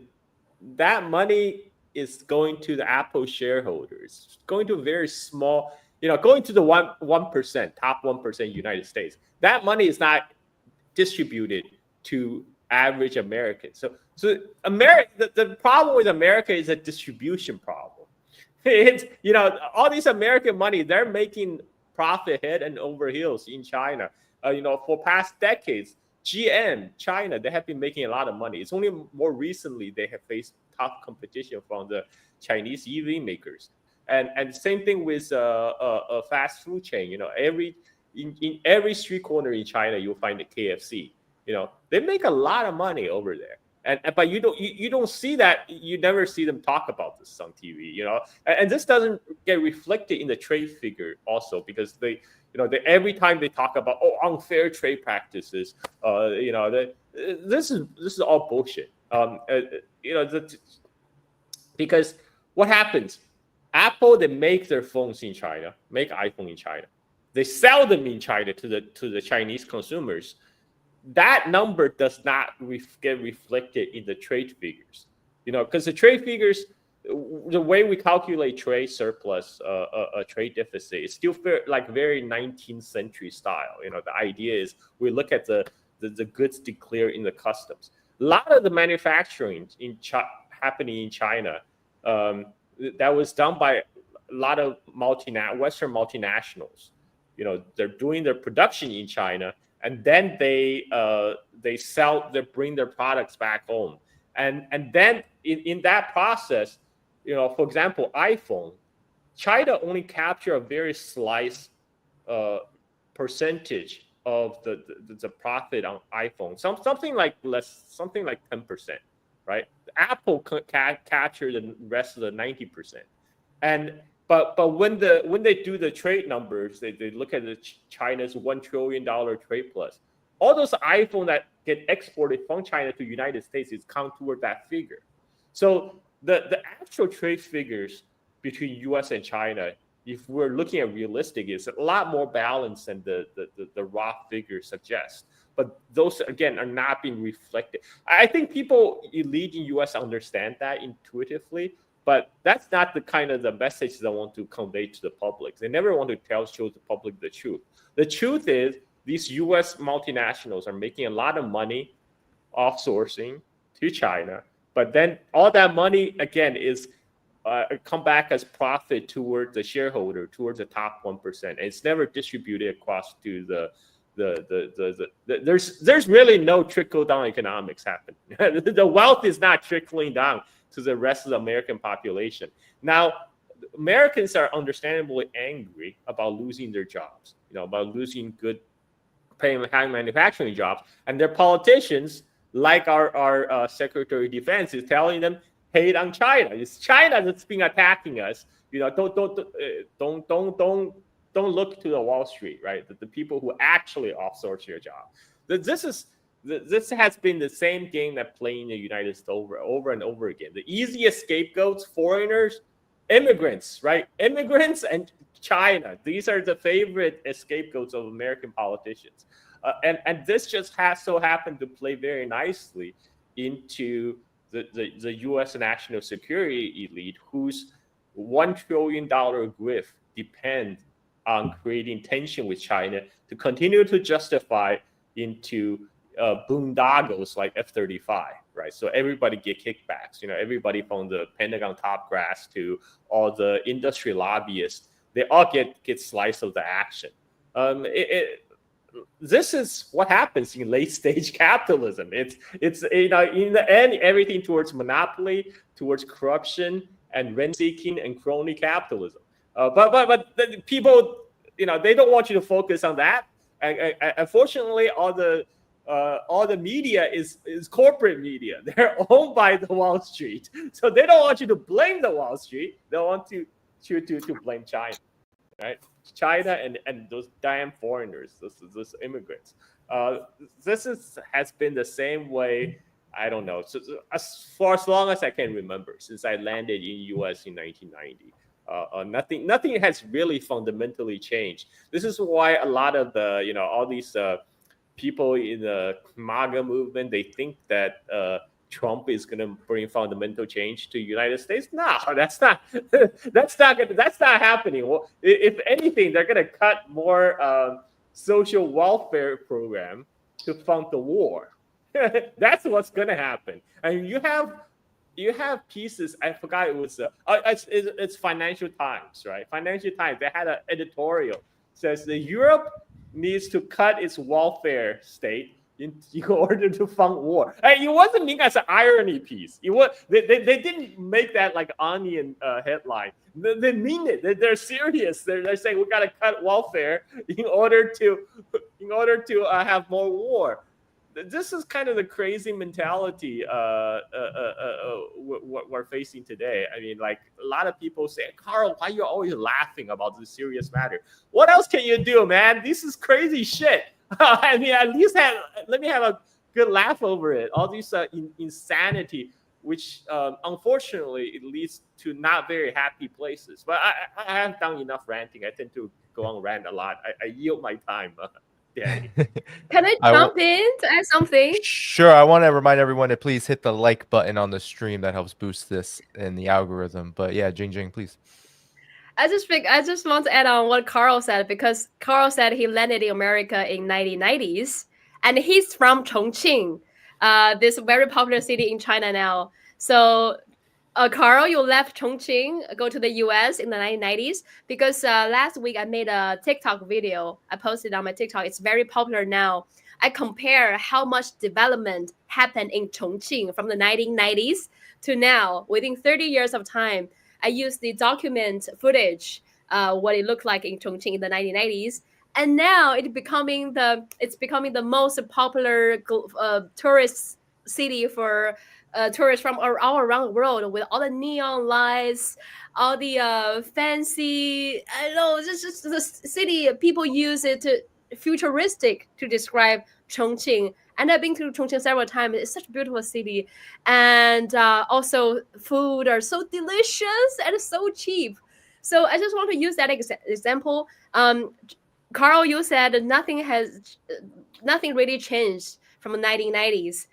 that money is going to the Apple shareholders, going to a very small, going to the 1%, top 1% United States. That money is not distributed to average Americans. So America, the problem with America is a distribution problem. It's, all this American money, they're making profit head and over heels in China. For past decades, GM, China, they have been making a lot of money. It's only more recently they have faced tough competition from the Chinese EV makers. And same thing with a fast food chain. In every street corner in China, you'll find a KFC. They make a lot of money over there. But you don't see that. You never see them talk about this on TV, and this doesn't get reflected in the trade figure also, because they every time they talk about unfair trade practices, this is all bullshit. Because what happens? Apple, they make their phones in China, make iPhone in China, they sell them in China to the Chinese consumers. That number does not get reflected in the trade figures, because the trade figures, the way we calculate trade surplus, a trade deficit, is still very 19th century style. The idea is we look at the goods declared in the customs. A lot of the manufacturing happening in China, that was done by a lot of Western multinationals. They're doing their production in China, and then they bring their products back home, and then in that process, for example, iPhone, China only capture a very slight percentage of the profit on iPhone, something like 10%, right? Apple capture the rest of the 90%, But when they do the trade numbers, they look at China's $1 trillion trade plus. All those iPhones that get exported from China to the United States is count toward that figure. So the actual trade figures between U.S. and China, if we're looking at realistic, is a lot more balanced than the raw figures suggest. but those again are not being reflected. I think people elite in US understand that intuitively, but that's not the kind of the message they want to convey to the public. They never want to show the public the truth. The truth is these US multinationals are making a lot of money offsourcing to China, but then all that money again is come back as profit towards the shareholder, towards the top 1%. And it's never distributed across to there's really no trickle down economics happening. The wealth is not trickling down to the rest of the American population. Now, Americans are understandably angry about losing their jobs, about losing good paying high manufacturing jobs, and their politicians, like our Secretary of Defense, is telling them, hate on China. It's China that's been attacking us. Don't look to the Wall Street, right? The people who actually outsource your job. This has been the same game that playing in the United States over and over again. The easiest scapegoats, foreigners, immigrants, right? Immigrants and China. These are the favorite scapegoats of American politicians. And this just has so happened to play very nicely into the U.S. national security elite, whose $1 trillion grift depend on creating tension with China to continue to justify into boondoggles like F-35, right? So everybody get kickbacks. Everybody from the Pentagon top brass to all the industry lobbyists, they all get slice of the action. This is what happens in late stage capitalism. It's in the end, everything towards monopoly, towards corruption and rent seeking and crony capitalism. But the people, they don't want you to focus on that. And unfortunately, all the media is corporate media. They're owned by the Wall Street, so they don't want you to blame the Wall Street. They want you to blame China, right? China and those damn foreigners, those immigrants. This has been the same way, I don't know, for as long as I can remember, since I landed in U.S. in 1990. Nothing has really fundamentally changed. This is why a lot of the, all these people in the MAGA movement, they think that Trump is going to bring fundamental change to the United States. No, that's not happening. Well, if anything, they're going to cut more social welfare program to fund the war. That's what's going to happen. And you have pieces. I forgot it was it's Financial Times, right? Financial Times. They had an editorial says that Europe needs to cut its welfare state in order to fund war. It wasn't meant as an irony piece. They didn't make that like onion headline. They mean it. They're serious. They're saying we got to cut welfare in order to have more war. This is kind of the crazy mentality we're facing today. I mean, like a lot of people say, Carl, why are you always laughing about this serious matter? What else can you do, man? This is crazy shit. I mean, at least let me have a good laugh over it. All these insanity, which unfortunately it leads to not very happy places. But I have done enough ranting. I tend to go on rant a lot. I yield my time. Yeah. Can I jump in to add something? Sure. I want to remind everyone to please hit the like button on the stream. That helps boost this in the algorithm. But yeah, Jingjing, please. I just want to add on what Carl said, because Carl said he landed in America in 1990s, and he's from Chongqing, this very popular city in China now. So, Carl, you left Chongqing, go to the US in the 1990s, because last week I made a TikTok video. I posted on my TikTok. It's very popular now. I compare how much development happened in Chongqing from the 1990s to now, within 30 years of time. I used the document footage, what it looked like in Chongqing in the 1990s, and now it's becoming the most popular tourist city for tourists from all around the world, with all the neon lights, all the fancy. I don't know, it's just the city. People use it to futuristic to describe Chongqing. And I've been to Chongqing several times. It's such a beautiful city. And also food are so delicious and so cheap. So I just want to use that example. Carl, you said nothing has nothing really changed from the 1990s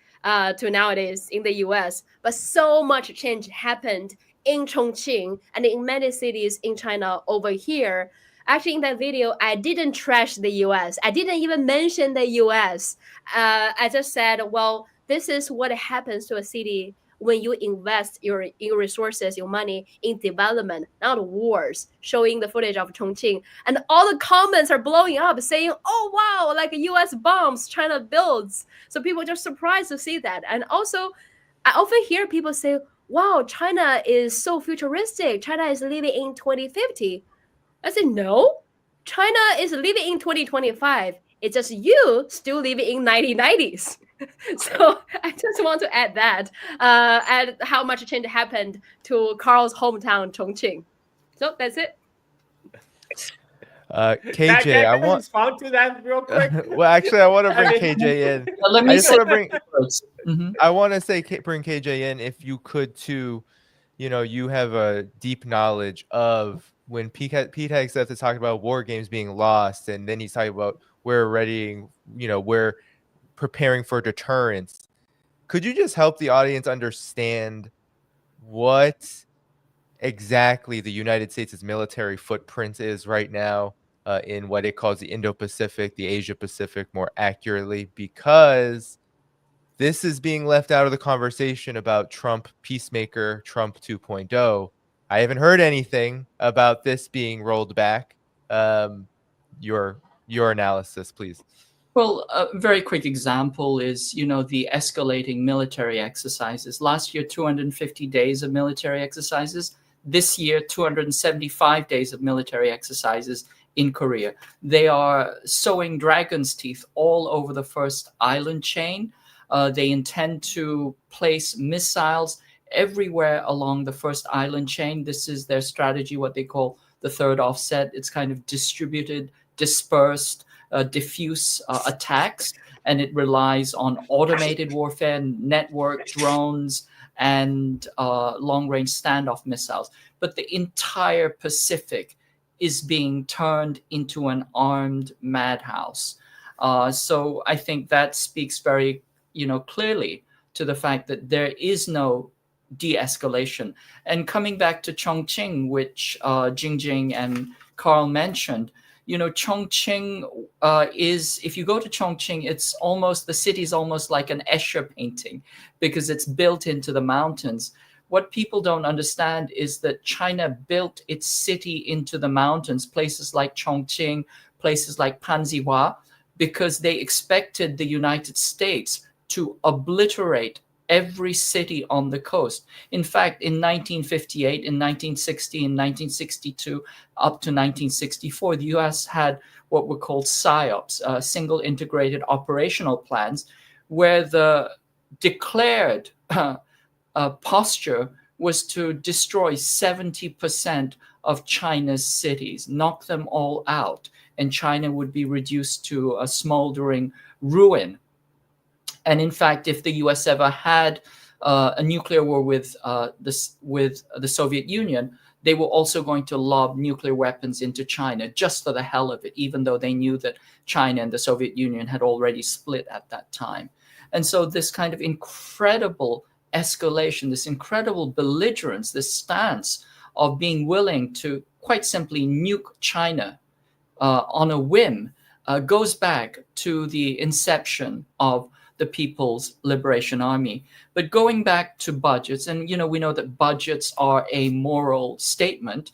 to nowadays in the US, but so much change happened in Chongqing and in many cities in China over here. Actually, in that video, I didn't trash the US. I didn't even mention the US. I just said, well, this is what happens to a city when you invest your resources, your money in development, not wars, showing the footage of Chongqing. And all the comments are blowing up saying, oh, wow, like US bombs China builds. So people just surprised to see that. And also, I often hear people say, wow, China is so futuristic. China is living in 2050. I said, no, China is living in 2025. It's just you still living in 1990s. So I just want to add that, and how much change happened to Carl's hometown, Chongqing. So that's it. KJ, Can I want respond to that real quick. well, actually, I want to bring KJ in. Let I me just say want to bring. Mhm. I want to say bring KJ in if you could too. You know, you have a deep knowledge of when Pete Hegseth is talking about war games being lost, and then he's talking about we're readying, you know, we're preparing for deterrence. Could you just help the audience understand what exactly the United States' military footprint is right now in what it calls the Indo-Pacific, the Asia-Pacific more accurately, because this is being left out of the conversation about Trump peacemaker, Trump 2.0. I haven't heard anything about this being rolled back. Your analysis, please. Well, a very quick example is, you know, the escalating military exercises. Last year, 250 days of military exercises. This year, 275 days of military exercises in Korea. They are sowing dragon's teeth all over the first island chain. They intend to place missiles everywhere along the first island chain. This is their strategy, what they call the third offset. It's kind of distributed, dispersed, diffuse attacks, and it relies on automated warfare, network drones, and long-range standoff missiles. But the entire Pacific is being turned into an armed madhouse. So I think that speaks very, you know, clearly to the fact that there is no de-escalation. And coming back to Chongqing, which Jingjing and Carl mentioned, you know, Chongqing is, if you go to Chongqing, it's almost, the city's almost like an Escher painting because it's built into the mountains. What people don't understand is that China built its city into the mountains, places like Chongqing, places like Panziwa, because they expected the United States to obliterate every city on the coast. In fact, in 1958, in 1960, in 1962, up to 1964, the US had what were called PSYOPs, single integrated operational plans, where the declared posture was to destroy 70% of China's cities, knock them all out, and China would be reduced to a smoldering ruin. And in fact, if the US ever had a nuclear war with the Soviet Union, they were also going to lob nuclear weapons into China just for the hell of it, even though they knew that China and the Soviet Union had already split at that time. And so this kind of incredible escalation, this incredible belligerence, this stance of being willing to quite simply nuke China on a whim goes back to the inception of the People's Liberation Army. But going back to budgets, and you know, we know that budgets are a moral statement.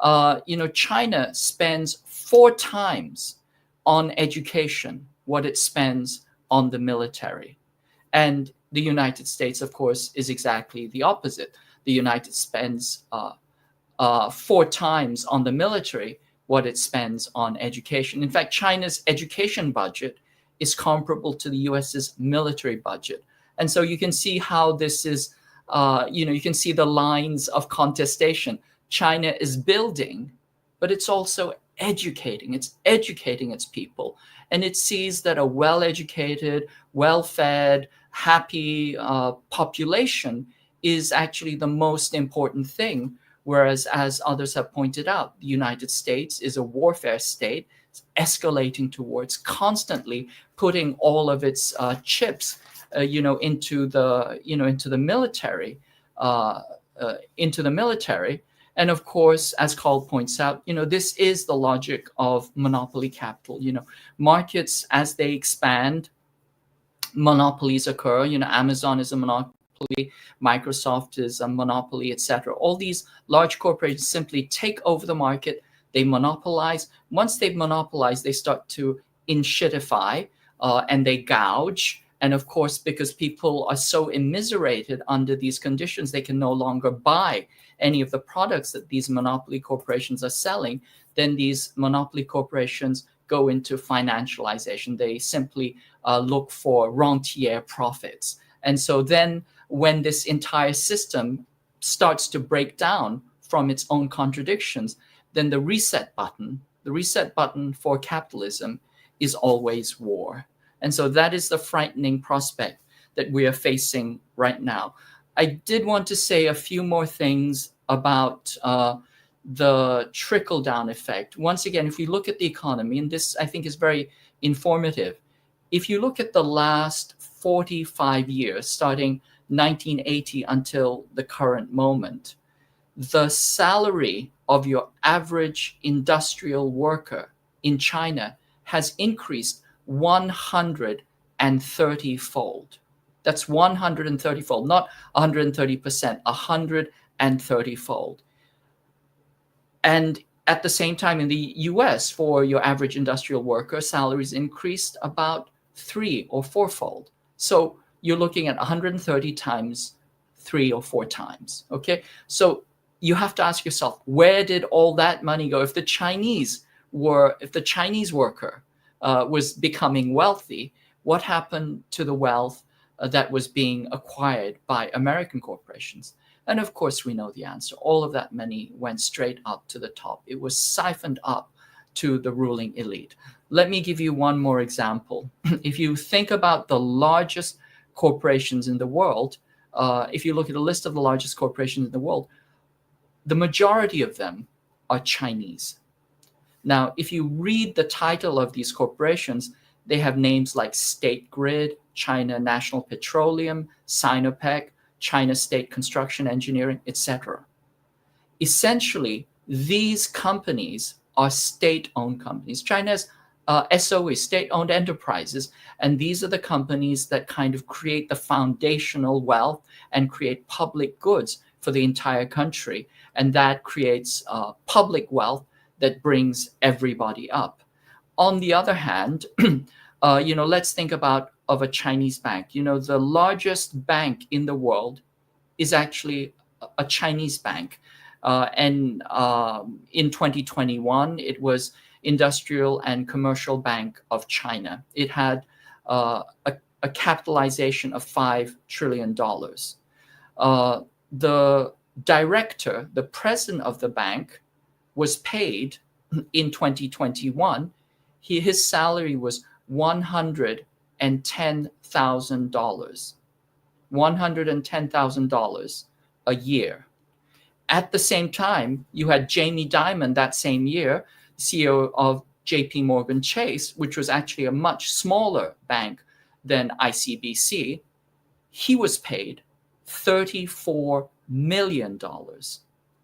You know, China spends 4 times on education what it spends on the military. And the United States, of course, is exactly the opposite. The United States spends 4 times on the military what it spends on education. In fact, China's education budget is comparable to the US's military budget. And so you can see how this is, you know, you can see the lines of contestation. China is building, but it's also educating. It's educating its people. And it sees that a well-educated, well-fed, happy population is actually the most important thing. Whereas, as others have pointed out, the United States is a warfare state. escalating towards constantly putting all of its chips, into the military, And of course, as Carl points out, this is the logic of monopoly capital. Markets, as they expand, monopolies occur. Amazon is a monopoly, Microsoft is a monopoly, etc. All these large corporations simply take over the market. They monopolize. Once they've monopolized, they start to inshitify, and they gouge. And of course, because people are so immiserated under these conditions, they can no longer buy any of the products that these monopoly corporations are selling. Then these monopoly corporations go into financialization. They simply look for rentier profits. And so then when this entire system starts to break down from its own contradictions, then the reset button for capitalism is always war. And so that is the frightening prospect that we are facing right now. I did want to say a few more things about the trickle-down effect. Once again, if we look at the economy, and this I think is very informative, if you look at the last 45 years, starting 1980 until the current moment, the salary of your average industrial worker in China has increased 130-fold. That's 130-fold, not 130%, 130-fold. And at the same time in the US, for your average industrial worker, salaries increased about 3 or 4-fold. So you're looking at 130 times 3 or 4 times. Okay, so you have to ask yourself, where did all that money go? If the Chinese worker was becoming wealthy, what happened to the wealth that was being acquired by American corporations? And of course, we know the answer. All of that money went straight up to the top. It was siphoned up to the ruling elite. Let me give you one more example. If you think about the largest corporations in the world, if you look at a list of the largest corporations in the world, the majority of them are Chinese. Now, if you read the title of these corporations, they have names like State Grid, China National Petroleum, Sinopec, China State Construction Engineering, etc. Essentially, these companies are state-owned companies. China's SOE, state-owned enterprises, and these are the companies that kind of create the foundational wealth and create public goods for the entire country. And that creates public wealth that brings everybody up. On the other hand, let's think of a Chinese bank. The largest bank in the world is actually a Chinese bank. And in 2021, it was Industrial and Commercial Bank of China. It had a capitalization of $5 trillion. The director, the president of the bank, was paid in 2021. His salary was $110,000. $110,000 a year. At the same time, you had Jamie Dimon that same year, CEO of JP Morgan Chase, which was actually a much smaller bank than ICBC. He was paid $34 million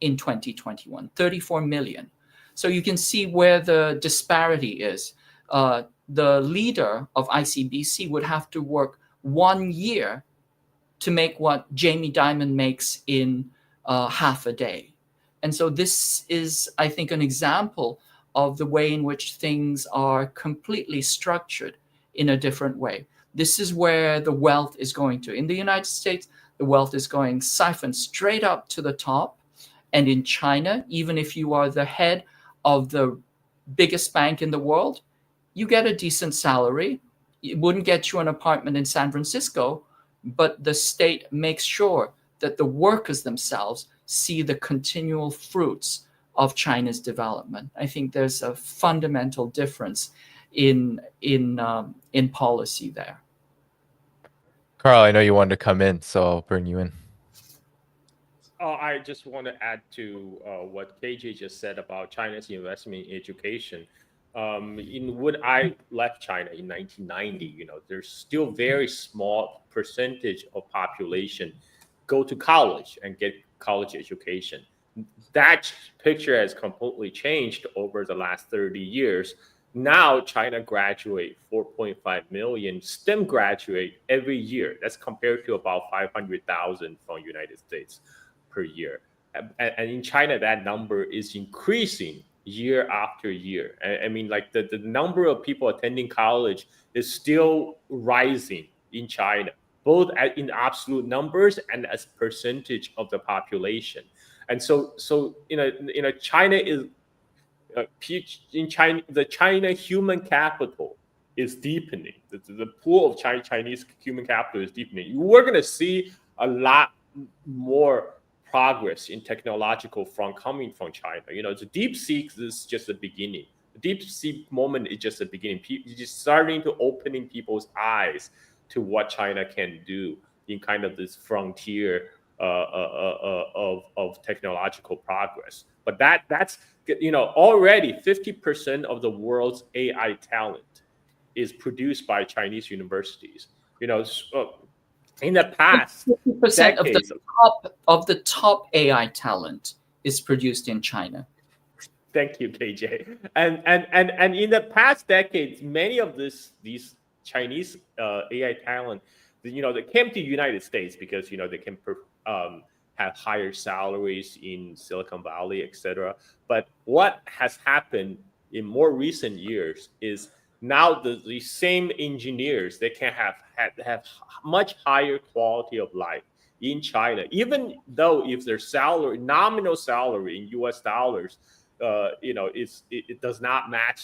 in 2021, 34 million. So you can see where the disparity is. The leader of ICBC would have to work 1 year to make what Jamie Dimon makes in half a day. And so this is, I think, an example of the way in which things are completely structured in a different way. This is where the wealth is going to. In the United States, the wealth is going siphoned straight up to the top. And in China, even if you are the head of the biggest bank in the world, you get a decent salary. It wouldn't get you an apartment in San Francisco, but the state makes sure that the workers themselves see the continual fruits of China's development. I think there's a fundamental difference in policy there. Carl, I know you wanted to come in, so I'll bring you in. I just want to add to what KJ just said about China's investment in education. in when I left China in 1990, there's still very small percentage of population go to college and get college education. That picture has completely changed over the last 30 years. Now China graduate 4.5 million STEM graduate every year. That's compared to about 500,000 from United States per year. And in China, that number is increasing year after year. I mean, like the number of people attending college is still rising in China, both in absolute numbers and as percentage of the population. And so China is in China. The China human capital is deepening. The pool of Chinese human capital is deepening. We're going to see a lot more progress in technological front coming from China. The deep seek is just the beginning. The deep seek moment is just the beginning. People just starting to opening people's eyes to what China can do in kind of this frontier of technological progress. But that's already 50% of the world's AI talent is produced by Chinese universities. In the past, 50% of the top AI talent is produced in China. Thank you, KJ. And in the past decades, many of these Chinese AI talent, they came to the United States because they can have higher salaries in Silicon Valley, etc. But what has happened in more recent years is now the same engineers, they can have much higher quality of life in China, even though if their nominal salary in US dollars, it does not match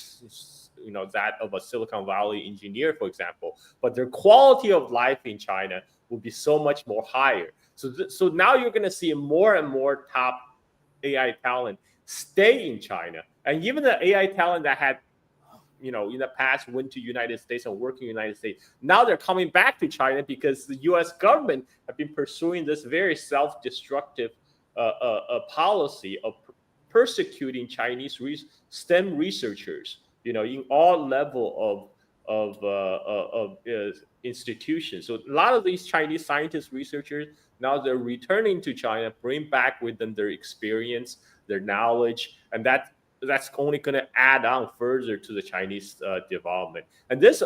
that of a Silicon Valley engineer, for example, but their quality of life in China will be so much more higher. So now you're going to see more and more top AI talent stay in China, and even the AI talent that had in the past went to United States and worked in the United States, now they're coming back to China because the US government have been pursuing this very self-destructive policy of persecuting Chinese STEM researchers, in all level of institutions. So a lot of these Chinese scientists, researchers, now they're returning to China, bring back with them their experience, their knowledge, and that's only going to add on further to the Chinese development. And this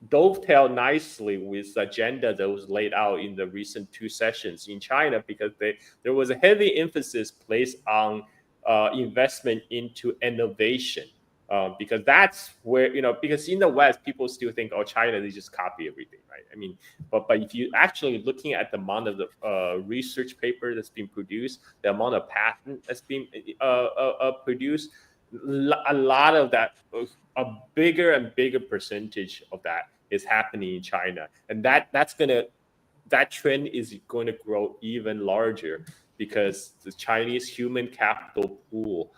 dovetail nicely with the agenda that was laid out in the recent 2 sessions in China, because there was a heavy emphasis placed on investment into innovation. Because that's where, because in the West, people still think, oh, China, they just copy everything, right? I mean, but if you actually looking at the amount of the research paper that's been produced, the amount of patent that's been produced, a lot of that, a bigger and bigger percentage of that is happening in China. And that trend is going to grow even larger because the Chinese human capital pool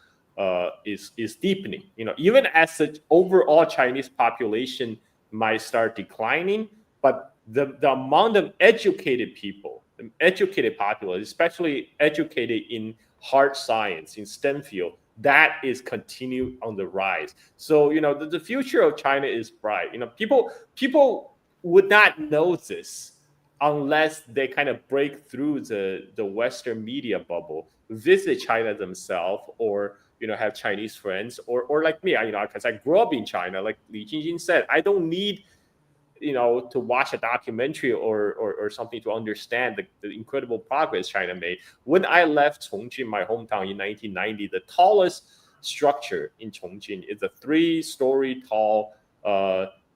is deepening. Even as the overall Chinese population might start declining, but the amount of educated people, educated populace, especially educated in hard science, in STEM field, that is continue on the rise. So the future of China is bright. People would not know this unless they kind of break through the Western media bubble, visit China themselves, or have Chinese friends, or like me, because I grew up in China. Like Li Jingjing said, I don't need to watch a documentary or something to understand the incredible progress China made. When I left Chongqing, my hometown, in 1990, the tallest structure in Chongqing is a 3-story tall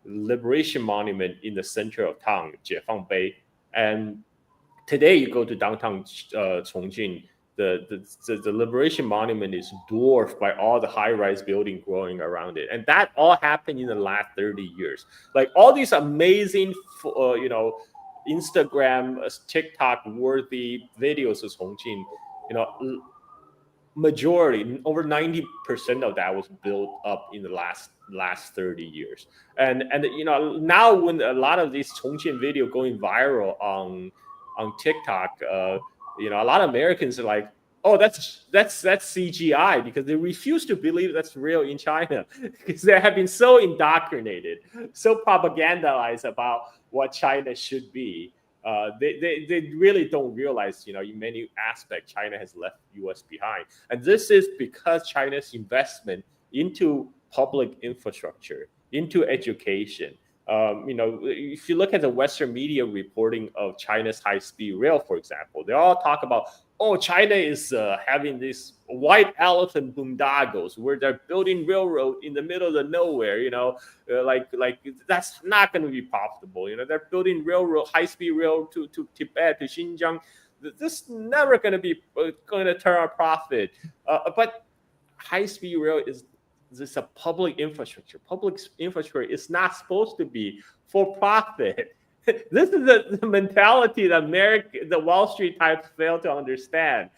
liberation monument in the center of town, Dhaiphong Bay. And today you go to downtown Chongqing, the Liberation Monument is dwarfed by all the high-rise building growing around it. And that all happened in the last 30 years. Like all these amazing, Instagram, TikTok-worthy videos of Chongqing, majority, over 90% of that was built up in the last 30 years. And now when a lot of these Chongqing video going viral on TikTok, a lot of Americans are like, oh, that's CGI, because they refuse to believe that's real in China because they have been so indoctrinated, so propagandized about what China should be. They really don't realize, in many aspects, China has left US behind. And this is because China's investment into public infrastructure, into education. If you look at the Western media reporting of China's high-speed rail, for example, they all talk about, oh, China is having these white elephant boondoggles where they're building railroad in the middle of the nowhere. Like that's not going to be profitable. They're building railroad, high-speed rail to Tibet, to Xinjiang. This is never going to be going to turn a profit. But high-speed rail is a public infrastructure. Public infrastructure is not supposed to be for profit. This is the mentality that the Wall Street types fail to understand.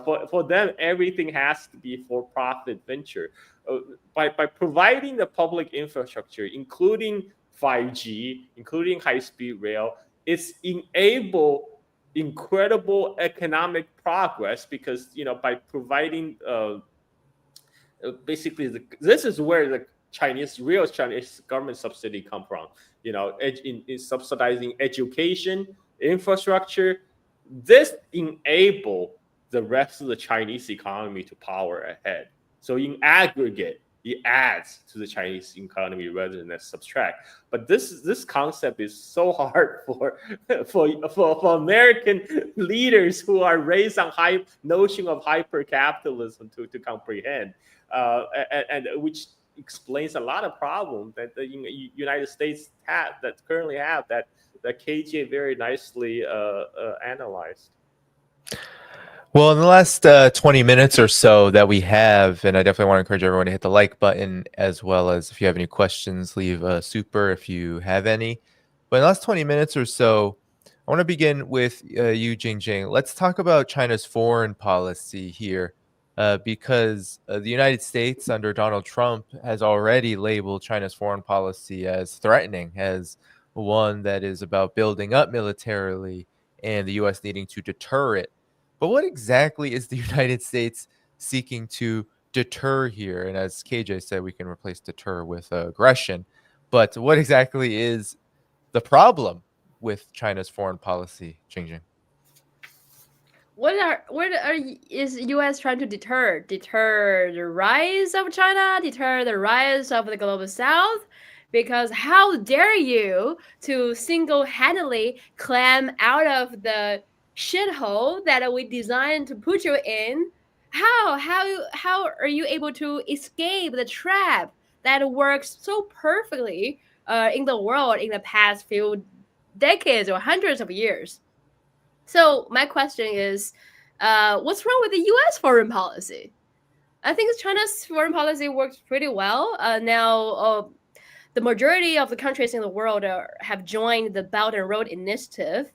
For them, everything has to be for profit venture. By providing the public infrastructure, including 5G, including high-speed rail, it's enable incredible economic progress, because by providing basically this is where the real Chinese government subsidy come from. In subsidizing education, infrastructure. This enable the rest of the Chinese economy to power ahead. So in aggregate, it adds to the Chinese economy rather than subtract. But this concept is so hard for American leaders who are raised on high notion of hyper capitalism to comprehend, and which explains a lot of problems that the United States currently have that KJ very nicely analyzed. Well, in the last 20 minutes or so that we have, and I definitely want to encourage everyone to hit the like button, as well as if you have any questions, leave a super if you have any. But in the last 20 minutes or so, I want to begin with you, Jingjing. Let's talk about China's foreign policy here, because the United States under Donald Trump has already labeled China's foreign policy as threatening, as one that is about building up militarily and the U.S. needing to deter it. But what exactly is the United States seeking to deter here? And as KJ said, we can replace deter with aggression. But what exactly is the problem with China's foreign policy, Jingjing? Is U.S. trying to deter the rise of China, deter the rise of the global South? Because how dare you to single-handedly climb out of the shithole that we designed to put you in? How are you able to escape the trap that works so perfectly in the world in the past few decades or hundreds of years? So my question is, what's wrong with the U.S. foreign policy? I think China's foreign policy works pretty well. Now, the majority of the countries in the world have joined the Belt and Road Initiative.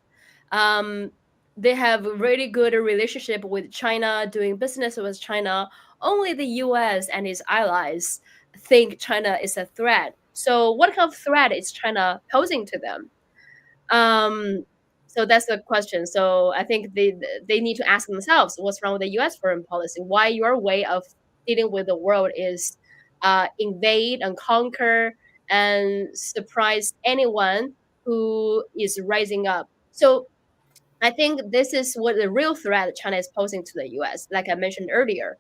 They have a really good relationship with China, doing business with China. Only the U.S. and its allies think China is a threat. So what kind of threat is China posing to them? So that's the question. So I think they need to ask themselves, what's wrong with the U.S. foreign policy? Why your way of dealing with the world is invade and conquer and surprise anyone who is rising up. So I think this is what the real threat China is posing to the U.S. Like I mentioned earlier,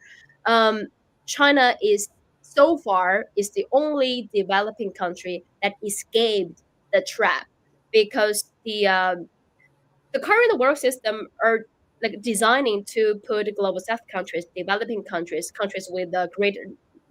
China is so far is the only developing country that escaped the trap, because the current world system are like designing to put global South countries, developing countries with great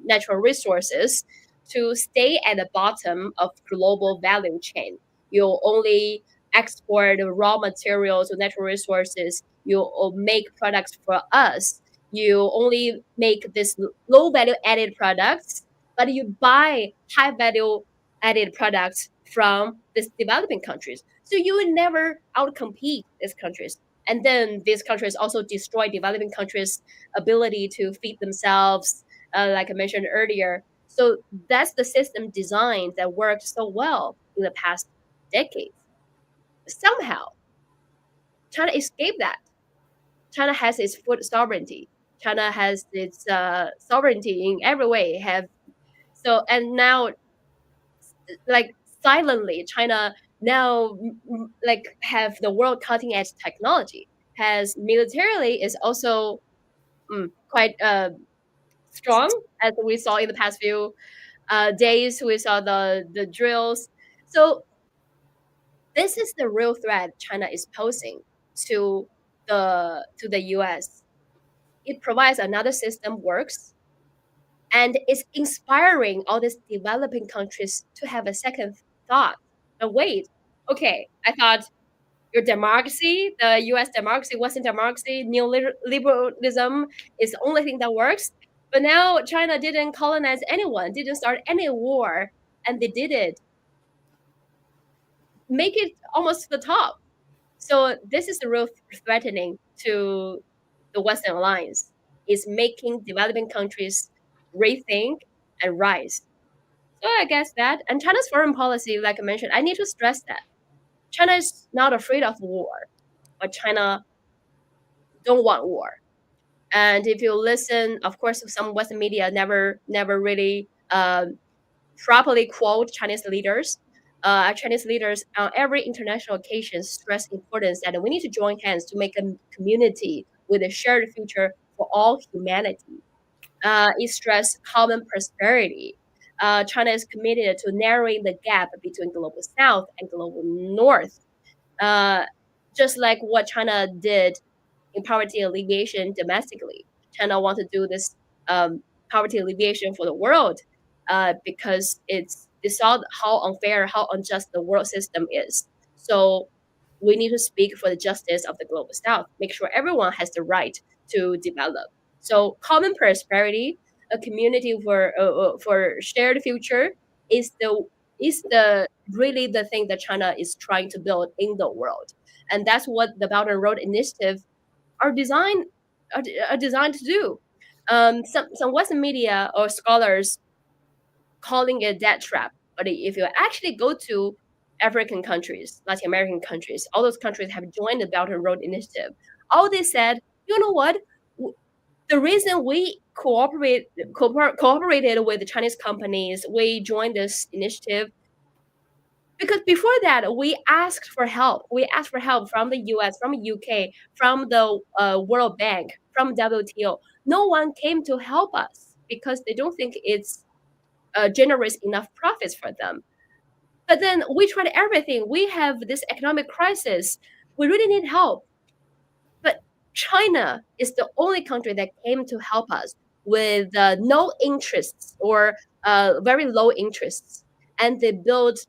natural resources, to stay at the bottom of global value chain. You only export raw materials or natural resources. You make products for us. You only make this low value added products, but you buy high value added products from these developing countries. So you will never outcompete these countries. And then these countries also destroy developing countries' ability to feed themselves, like I mentioned earlier. So that's the system design that worked so well in the past decades. Somehow, China escaped that. China has its food sovereignty. China has its sovereignty in every way. And now, like silently, China now like have the world cutting edge technology. Has militarily is also quite strong, as we saw in the past few days. We saw the drills. So this is the real threat China is posing to the US. It provides another system works, and it's inspiring all these developing countries to have a second thought. But wait, okay, I thought your democracy, the US democracy, Western democracy, neoliberalism is the only thing that works. But now China didn't colonize anyone, didn't start any war, and they did it. Make it almost to the top. So this is the real threatening to the Western alliance, is making developing countries rethink and rise. So I guess that, and China's foreign policy, like I mentioned, I need to stress that China is not afraid of war, but China don't want war. And if you listen, of course, some Western media never really properly quote Chinese leaders. Chinese leaders on every international occasion stress importance that we need to join hands to make a community with a shared future for all humanity. It stressed common prosperity. China is committed to narrowing the gap between global south and global north, just like what China did in poverty alleviation domestically. China wants to do this poverty alleviation for the world because they saw how unfair, how unjust the world system is. So we need to speak for the justice of the global south, make sure everyone has the right to develop. So common prosperity, a community for shared future is really the thing that China is trying to build in the world. And that's what the Belt and Road Initiative are designed to do. Some Western media or scholars calling it debt trap. But if you actually go to African countries, Latin American countries, all those countries have joined the Belt and Road Initiative. All they said, you know what? The reason we cooperated with the Chinese companies, we joined this initiative, because before that, we asked for help. We asked for help from the US, from the UK, from the World Bank, from WTO. No one came to help us because they don't think it's generous enough profits for them. But then we tried everything. We have this economic crisis. We really need help. But China is the only country that came to help us with no interests or very low interests. And they built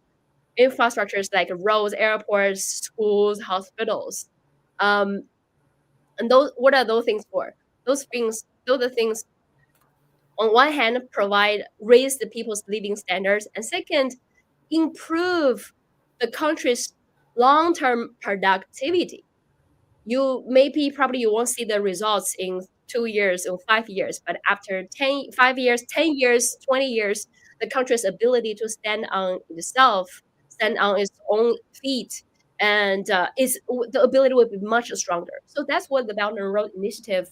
infrastructures like roads, airports, schools, hospitals. And those, what are those things for? Those are the things, on one hand, raise the people's living standards, and second, improve the country's long-term productivity. You won't see the results in 2 years or 5 years, but after 10 years, 20 years, the country's ability to stand on itself, stand on its own feet, and the ability will be much stronger. So that's what the Belt and Road Initiative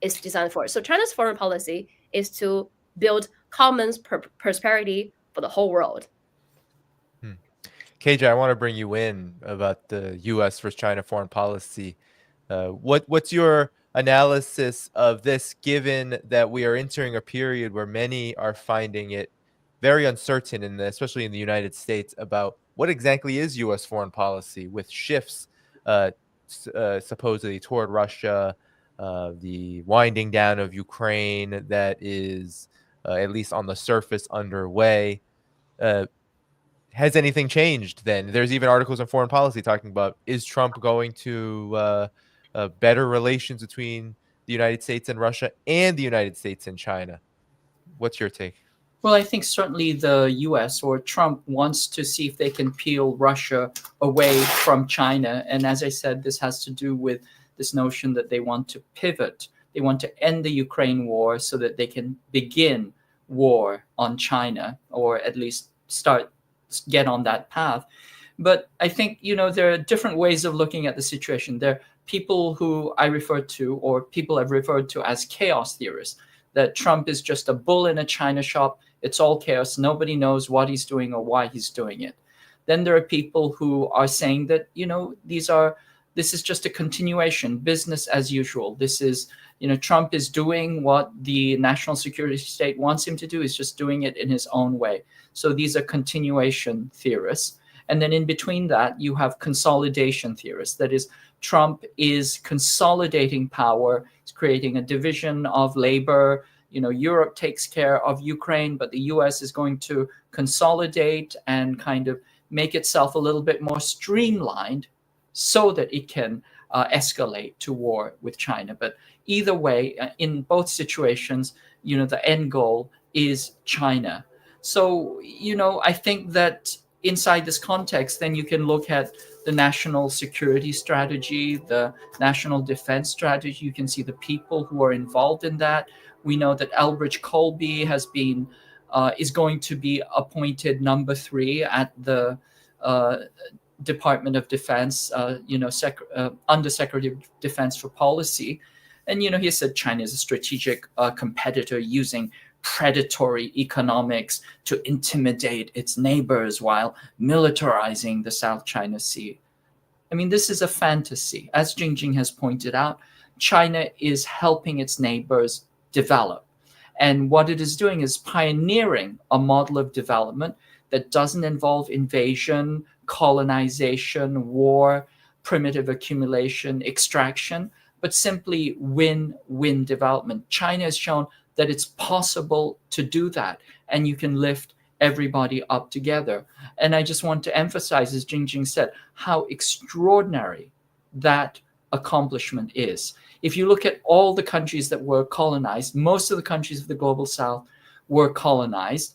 is designed for. So China's foreign policy is to build common prosperity for the whole world. KJ, I want to bring you in about the U.S. versus China foreign policy. What's your analysis of this, given that we are entering a period where many are finding it very uncertain, especially in the United States, about what exactly is U.S. foreign policy, with shifts supposedly toward Russia, the winding down of Ukraine that is, at least on the surface, underway. Has anything changed then? There's even articles in Foreign Policy talking about, is Trump going to better relations between the United States and Russia and the United States and China? What's your take? Well, I think certainly the US or Trump wants to see if they can peel Russia away from China. And as I said, this has to do with this notion that they want to pivot. They want to end the Ukraine war so that they can begin war on China, or at least get on that path. But I think, there are different ways of looking at the situation. There are people who I refer to, or people have referred to as chaos theorists, that Trump is just a bull in a china shop. It's all chaos. Nobody knows what he's doing or why he's doing it. Then there are people who are saying that, this is just a continuation, business as usual. This is, Trump is doing what the national security state wants him to do. He's just doing it in his own way. So these are continuation theorists. And then in between that, you have consolidation theorists. That is, Trump is consolidating power. He's creating a division of labor. Europe takes care of Ukraine, but the US is going to consolidate and kind of make itself a little bit more streamlined so that it can escalate to war with China. But either way, in both situations, the end goal is China. So, I think that inside this context, then you can look at the national security strategy, the national defense strategy. You can see the people who are involved in that. We know that Elbridge Colby is going to be appointed number 3 at the Department of Defense, Undersecretary of Defense for Policy. And, he said China is a strategic competitor using predatory economics to intimidate its neighbors while militarizing the South China Sea. I mean, this is a fantasy. As Jingjing has pointed out, China is helping its neighbors develop. And what it is doing is pioneering a model of development that doesn't involve invasion, colonization, war, primitive accumulation, extraction, but simply win-win development. China has shown that it's possible to do that, and you can lift everybody up together. And I just want to emphasize, as Jingjing said, how extraordinary that accomplishment is. If you look at all the countries that were colonized, most of the countries of the global South were colonized.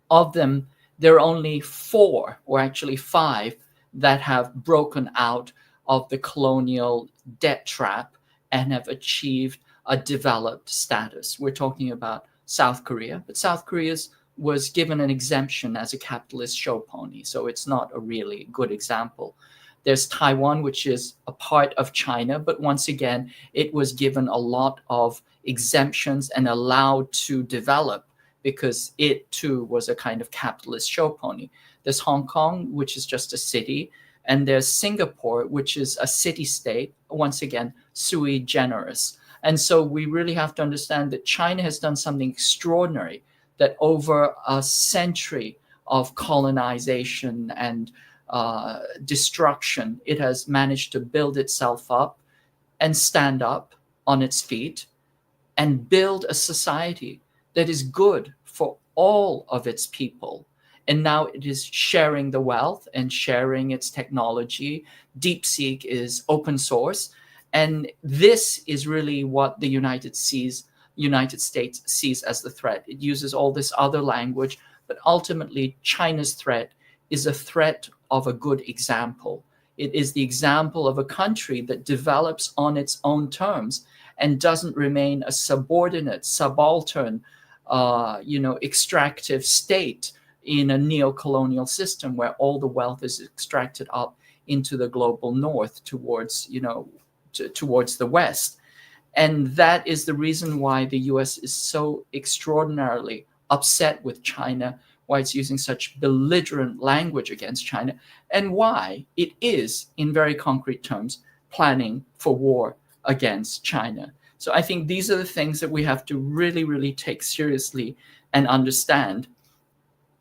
Of them, there are only 4, or actually 5, that have broken out of the colonial debt trap and have achieved a developed status. We're talking about South Korea, but South Korea was given an exemption as a capitalist show pony, so it's not a really good example. There's Taiwan, which is a part of China, but once again, it was given a lot of exemptions and allowed to develop because it too was a kind of capitalist show pony. There's Hong Kong, which is just a city, and there's Singapore, which is a city-state, once again, sui generis. And so we really have to understand that China has done something extraordinary, that over a century of colonization and destruction, it has managed to build itself up and stand up on its feet and build a society that is good for all of its people. And now it is sharing the wealth and sharing its technology. DeepSeek is open source. And this is really what the United States sees as the threat. It uses all this other language, but ultimately China's threat is a threat of a good example. It is the example of a country that develops on its own terms and doesn't remain a subordinate, subaltern, extractive state in a neo-colonial system where all the wealth is extracted up into the global north towards, towards the West. And that is the reason why the US is so extraordinarily upset with China, why it's using such belligerent language against China, and why it is, in very concrete terms, planning for war against China. So I think these are the things that we have to really, really take seriously and understand.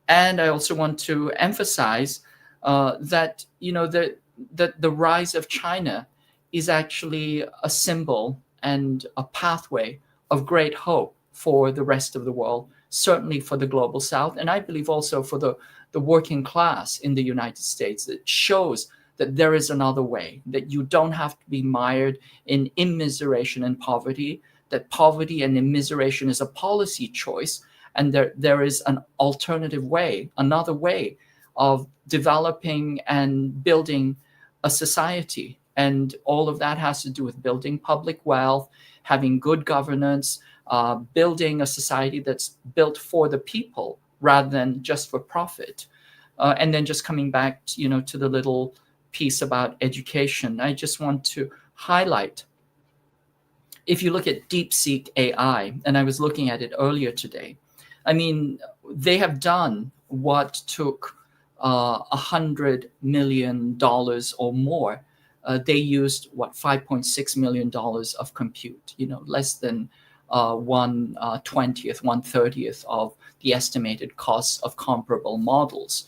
And I also want to emphasize that, that the rise of China is actually a symbol and a pathway of great hope for the rest of the world, certainly for the global South, and I believe also for the working class in the United States. It shows that there is another way, that you don't have to be mired in immiseration and poverty, that poverty and immiseration is a policy choice, and there is an alternative way, another way of developing and building a society. And all of that has to do with building public wealth, having good governance, building a society that's built for the people rather than just for profit. And then just coming back, to the little piece about education, I just want to highlight, if you look at DeepSeek AI, and I was looking at it earlier today, I mean, they have done what took $100 million or more. They used $5.6 million of compute, less than 1/20th, 1/30th of the estimated costs of comparable models.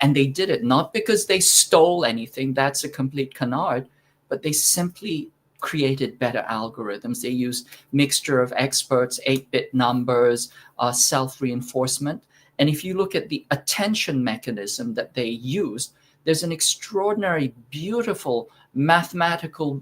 And they did it not because they stole anything, that's a complete canard, but they simply created better algorithms. They used mixture of experts, 8-bit numbers, self-reinforcement. And if you look at the attention mechanism that they used, there's an extraordinary, beautiful mathematical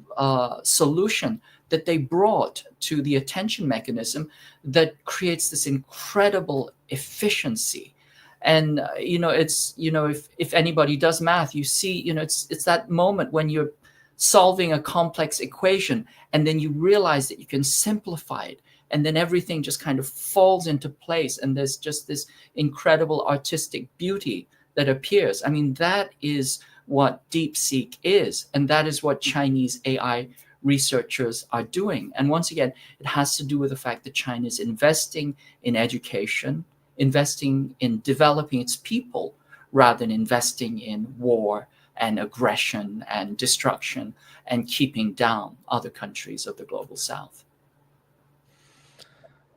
solution that they brought to the attention mechanism that creates this incredible efficiency. And it's if anybody does math, you see, it's that moment when you're solving a complex equation and then you realize that you can simplify it, and then everything just kind of falls into place, and there's just this incredible artistic beauty that appears. I mean, that is what DeepSeek is, and that is what Chinese AI researchers are doing. And once again, it has to do with the fact that China is investing in education, investing in developing its people, rather than investing in war and aggression and destruction and keeping down other countries of the global south.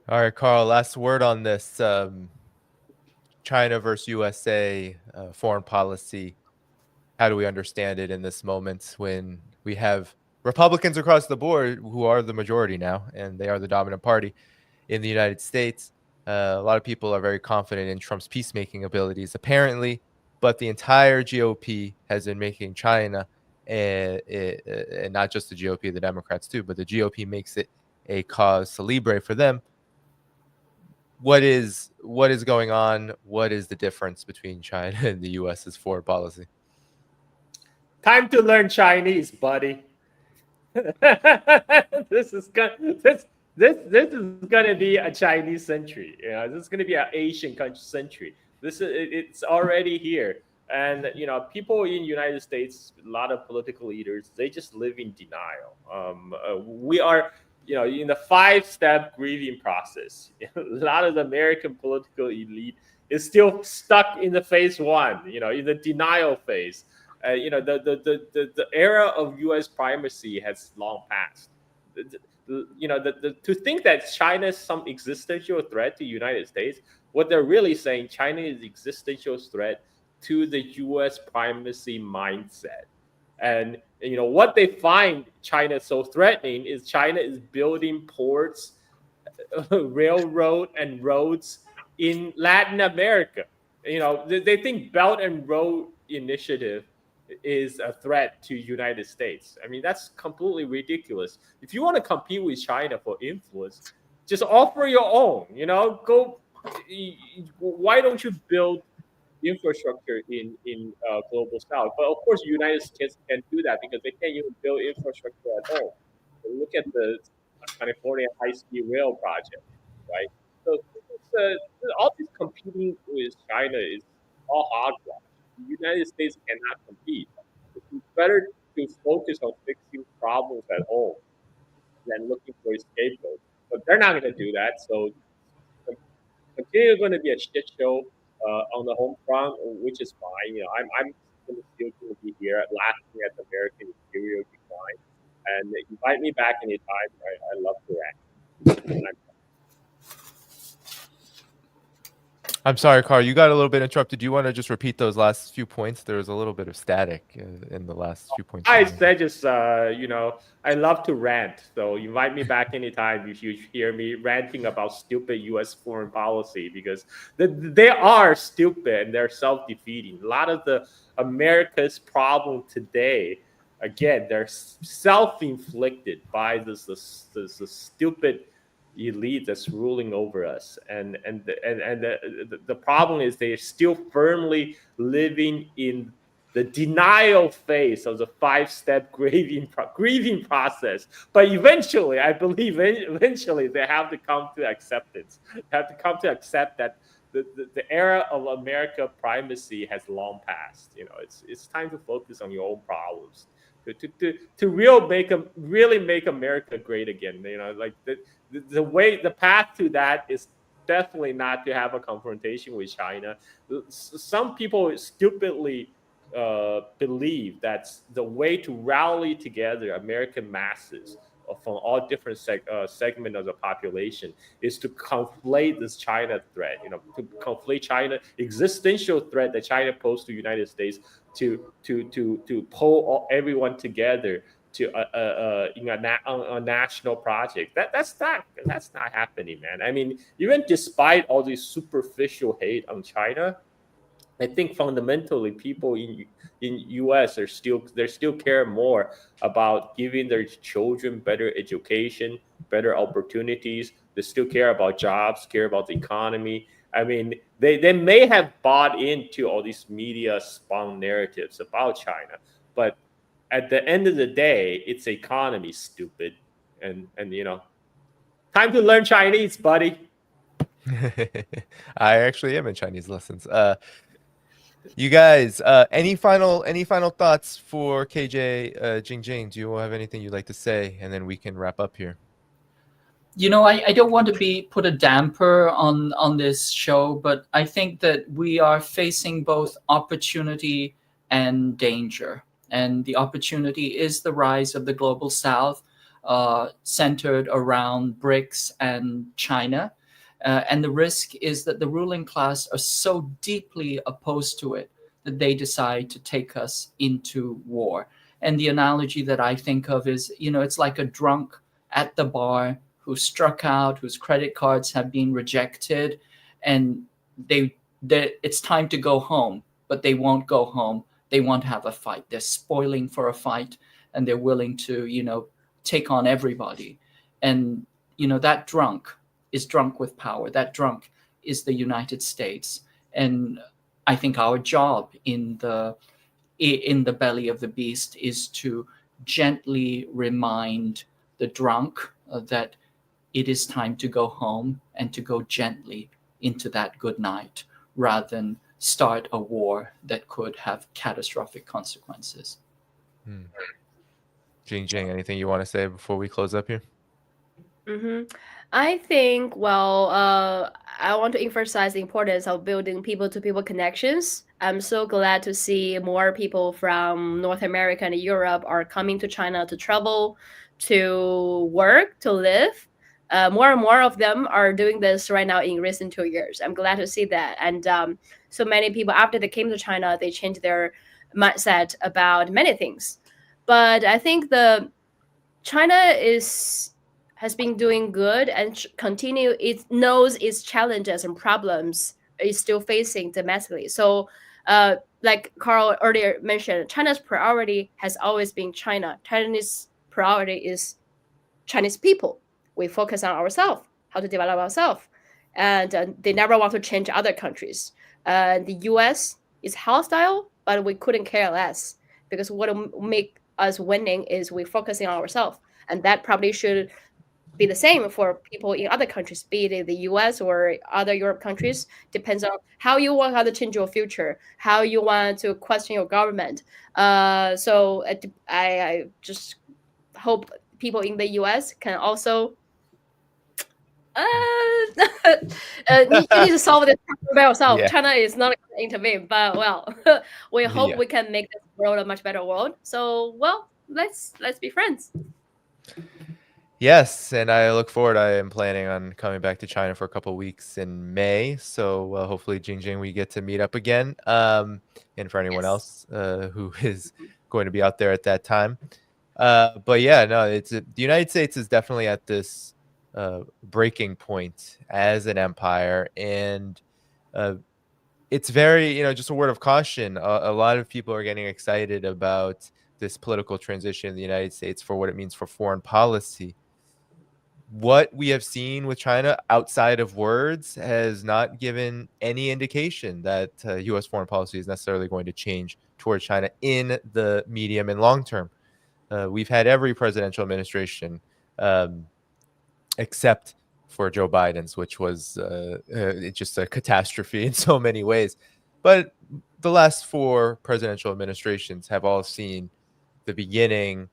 All right, Carl, last word on this China versus USA foreign policy. How do we understand it in this moment when we have Republicans across the board who are the majority now, and they are the dominant party in the United States? A lot of people are very confident in Trump's peacemaking abilities, apparently, but the entire GOP has been making China, and not just the GOP, the Democrats too, but the GOP makes it a cause célèbre for them. What is going on? What is the difference between China and the US's foreign policy? Time to learn Chinese, buddy. This is gonna be a Chinese century. This is gonna be an Asian country century. It's already here. And people in the United States, a lot of political leaders, they just live in denial. We are, in the 5-step grieving process. A lot of the American political elite is still stuck in the phase 1, in the denial phase. The era of U.S. primacy has long passed. To think that China is some existential threat to the United States, what they're really saying, China is existential threat to the U.S. primacy mindset. And what they find China so threatening is China is building ports, railroad, and roads in Latin America. They think Belt and Road Initiative is a threat to United States. I mean, that's completely ridiculous. If you want to compete with China for influence, just offer your own. Why don't you build infrastructure in global south? But of course, the United States can do that because they can't even build infrastructure at home. Look at the California high-speed rail project, right? So all this competing with China is all hogwash. The United States cannot compete. It's better to focus on fixing problems at home than looking for a scapegoat. But they're not going to do that. So continue going to be a shit show on the home front, which is fine. I'm still going to be here laughing at the American imperial decline. And invite me back anytime. I love to rant. I'm sorry, Carl, you got a little bit interrupted. Do you want to just repeat those last few points? There was a little bit of static in the last few points. I said just, I love to rant. So invite me back anytime if you hear me ranting about stupid U.S. foreign policy, because they are stupid and they're self-defeating. A lot of the America's problem today, again, they're self-inflicted by this stupid elite that's ruling over us, and the problem is they're still firmly living in the denial phase of the 5-step grieving process. But eventually, I believe, they have to come to acceptance. They have to come to accept that the era of America primacy has long passed. It's time to focus on your own problems. To really make America great again. Like the path to that is definitely not to have a confrontation with China. Some people stupidly believe that's the way to rally together American masses from all different segments of the population is to conflate this China threat, to conflate China existential threat that China posed to the United States to pull everyone together to a national project. That's not happening, man. I mean, even despite all this superficial hate on China, I think fundamentally people in US they still care more about giving their children better education, better opportunities. They still care about jobs, care about the economy. I mean, they may have bought into all these media spun narratives about China, but at the end of the day, it's economy, stupid. And time to learn Chinese, buddy. I actually am in Chinese lessons. You guys, any final thoughts for KJ, Jingjing? Do you have anything you'd like to say, and then we can wrap up here? I don't want to put a damper on this show, but I think that we are facing both opportunity and danger. And the opportunity is the rise of the global South, centered around BRICS and China. And the risk is that the ruling class are so deeply opposed to it that they decide to take us into war. And the analogy that I think of is, it's like a drunk at the bar who struck out, whose credit cards have been rejected, and it's time to go home, but they won't go home. They want to have a fight. They're spoiling for a fight, and they're willing to, take on everybody. And, that drunk is drunk with power. That drunk is the United States. And I think our job in the belly of the beast is to gently remind the drunk that it is time to go home, and to go gently into that good night, rather than start a war that could have catastrophic consequences. Jingjing, anything you want to say before we close up here? I think, I want to emphasize the importance of building people-to-people connections. I'm so glad to see more people from North America and Europe are coming to China to travel, to work, to live. More and more of them are doing this right now in recent 2 years. I'm glad to see that. And so many people, after they came to China, they changed their mindset about many things. But I think China has been doing good and it knows its challenges and problems is still facing domestically. So like Carl earlier mentioned, China's priority has always been China. Chinese priority is Chinese people. We focus on ourselves, how to develop ourselves. And they never want to change other countries. The US is hostile, but we couldn't care less, because what will make us winning is we focusing on ourselves. And that probably should be the same for people in other countries, be it in the US or other Europe countries. Depends on how you want to change your future, how you want to question your government. So I just hope people in the US can also you need to solve this problem by yourself. Yeah. China is not going to intervene, but we hope we can make this world a much better world. So let's be friends. Yes, and I look forward. I am planning on coming back to China for a couple of weeks in May. So hopefully, Jingjing, we get to meet up again. And for anyone else who is going to be out there at that time. But yeah, no, the United States is definitely at this breaking point as an empire. And it's very, just a word of caution. A lot of people are getting excited about this political transition in the United States for what it means for foreign policy. What we have seen with China outside of words has not given any indication that U.S. foreign policy is necessarily going to change towards China in the medium and long term. We've had every presidential administration except for Joe Biden's, which was just a catastrophe in so many ways. But the last 4 presidential administrations have all seen the beginning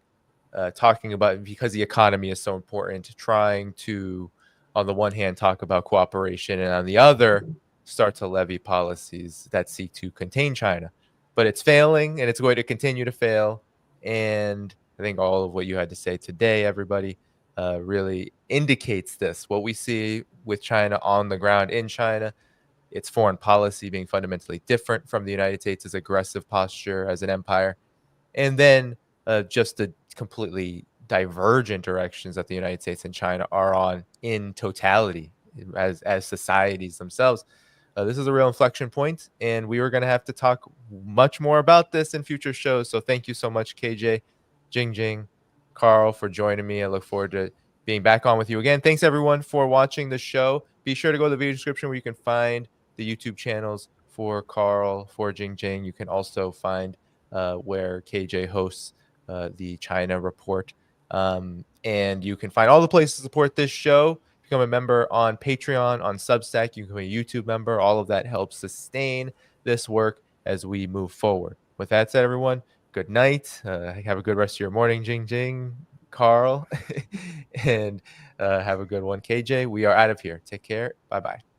talking about, because the economy is so important, trying to, on the one hand, talk about cooperation, and on the other, start to levy policies that seek to contain China. But it's failing, and it's going to continue to fail. And I think all of what you had to say today, everybody, really indicates this. What we see with China on the ground in China, its foreign policy being fundamentally different from the United States' aggressive posture as an empire, and then just the completely divergent directions that the United States and China are on in totality as societies themselves. This is a real inflection point, and we were going to have to talk much more about this in future shows. So thank you so much, KJ, Jingjing, Carl, for joining me. I look forward to being back on with you again. Thanks, everyone, for watching the show. Be sure to go to the video description where you can find the YouTube channels for Carl, for Jingjing. You can also find where KJ hosts the China Report. And you can find all the places to support this show. Become a member on Patreon, on Substack. You can become a YouTube member. All of that helps sustain this work as we move forward. With that said, everyone, good night. Have a good rest of your morning, Jingjing, Carl, and have a good one, KJ. We are out of here. Take care. Bye-bye.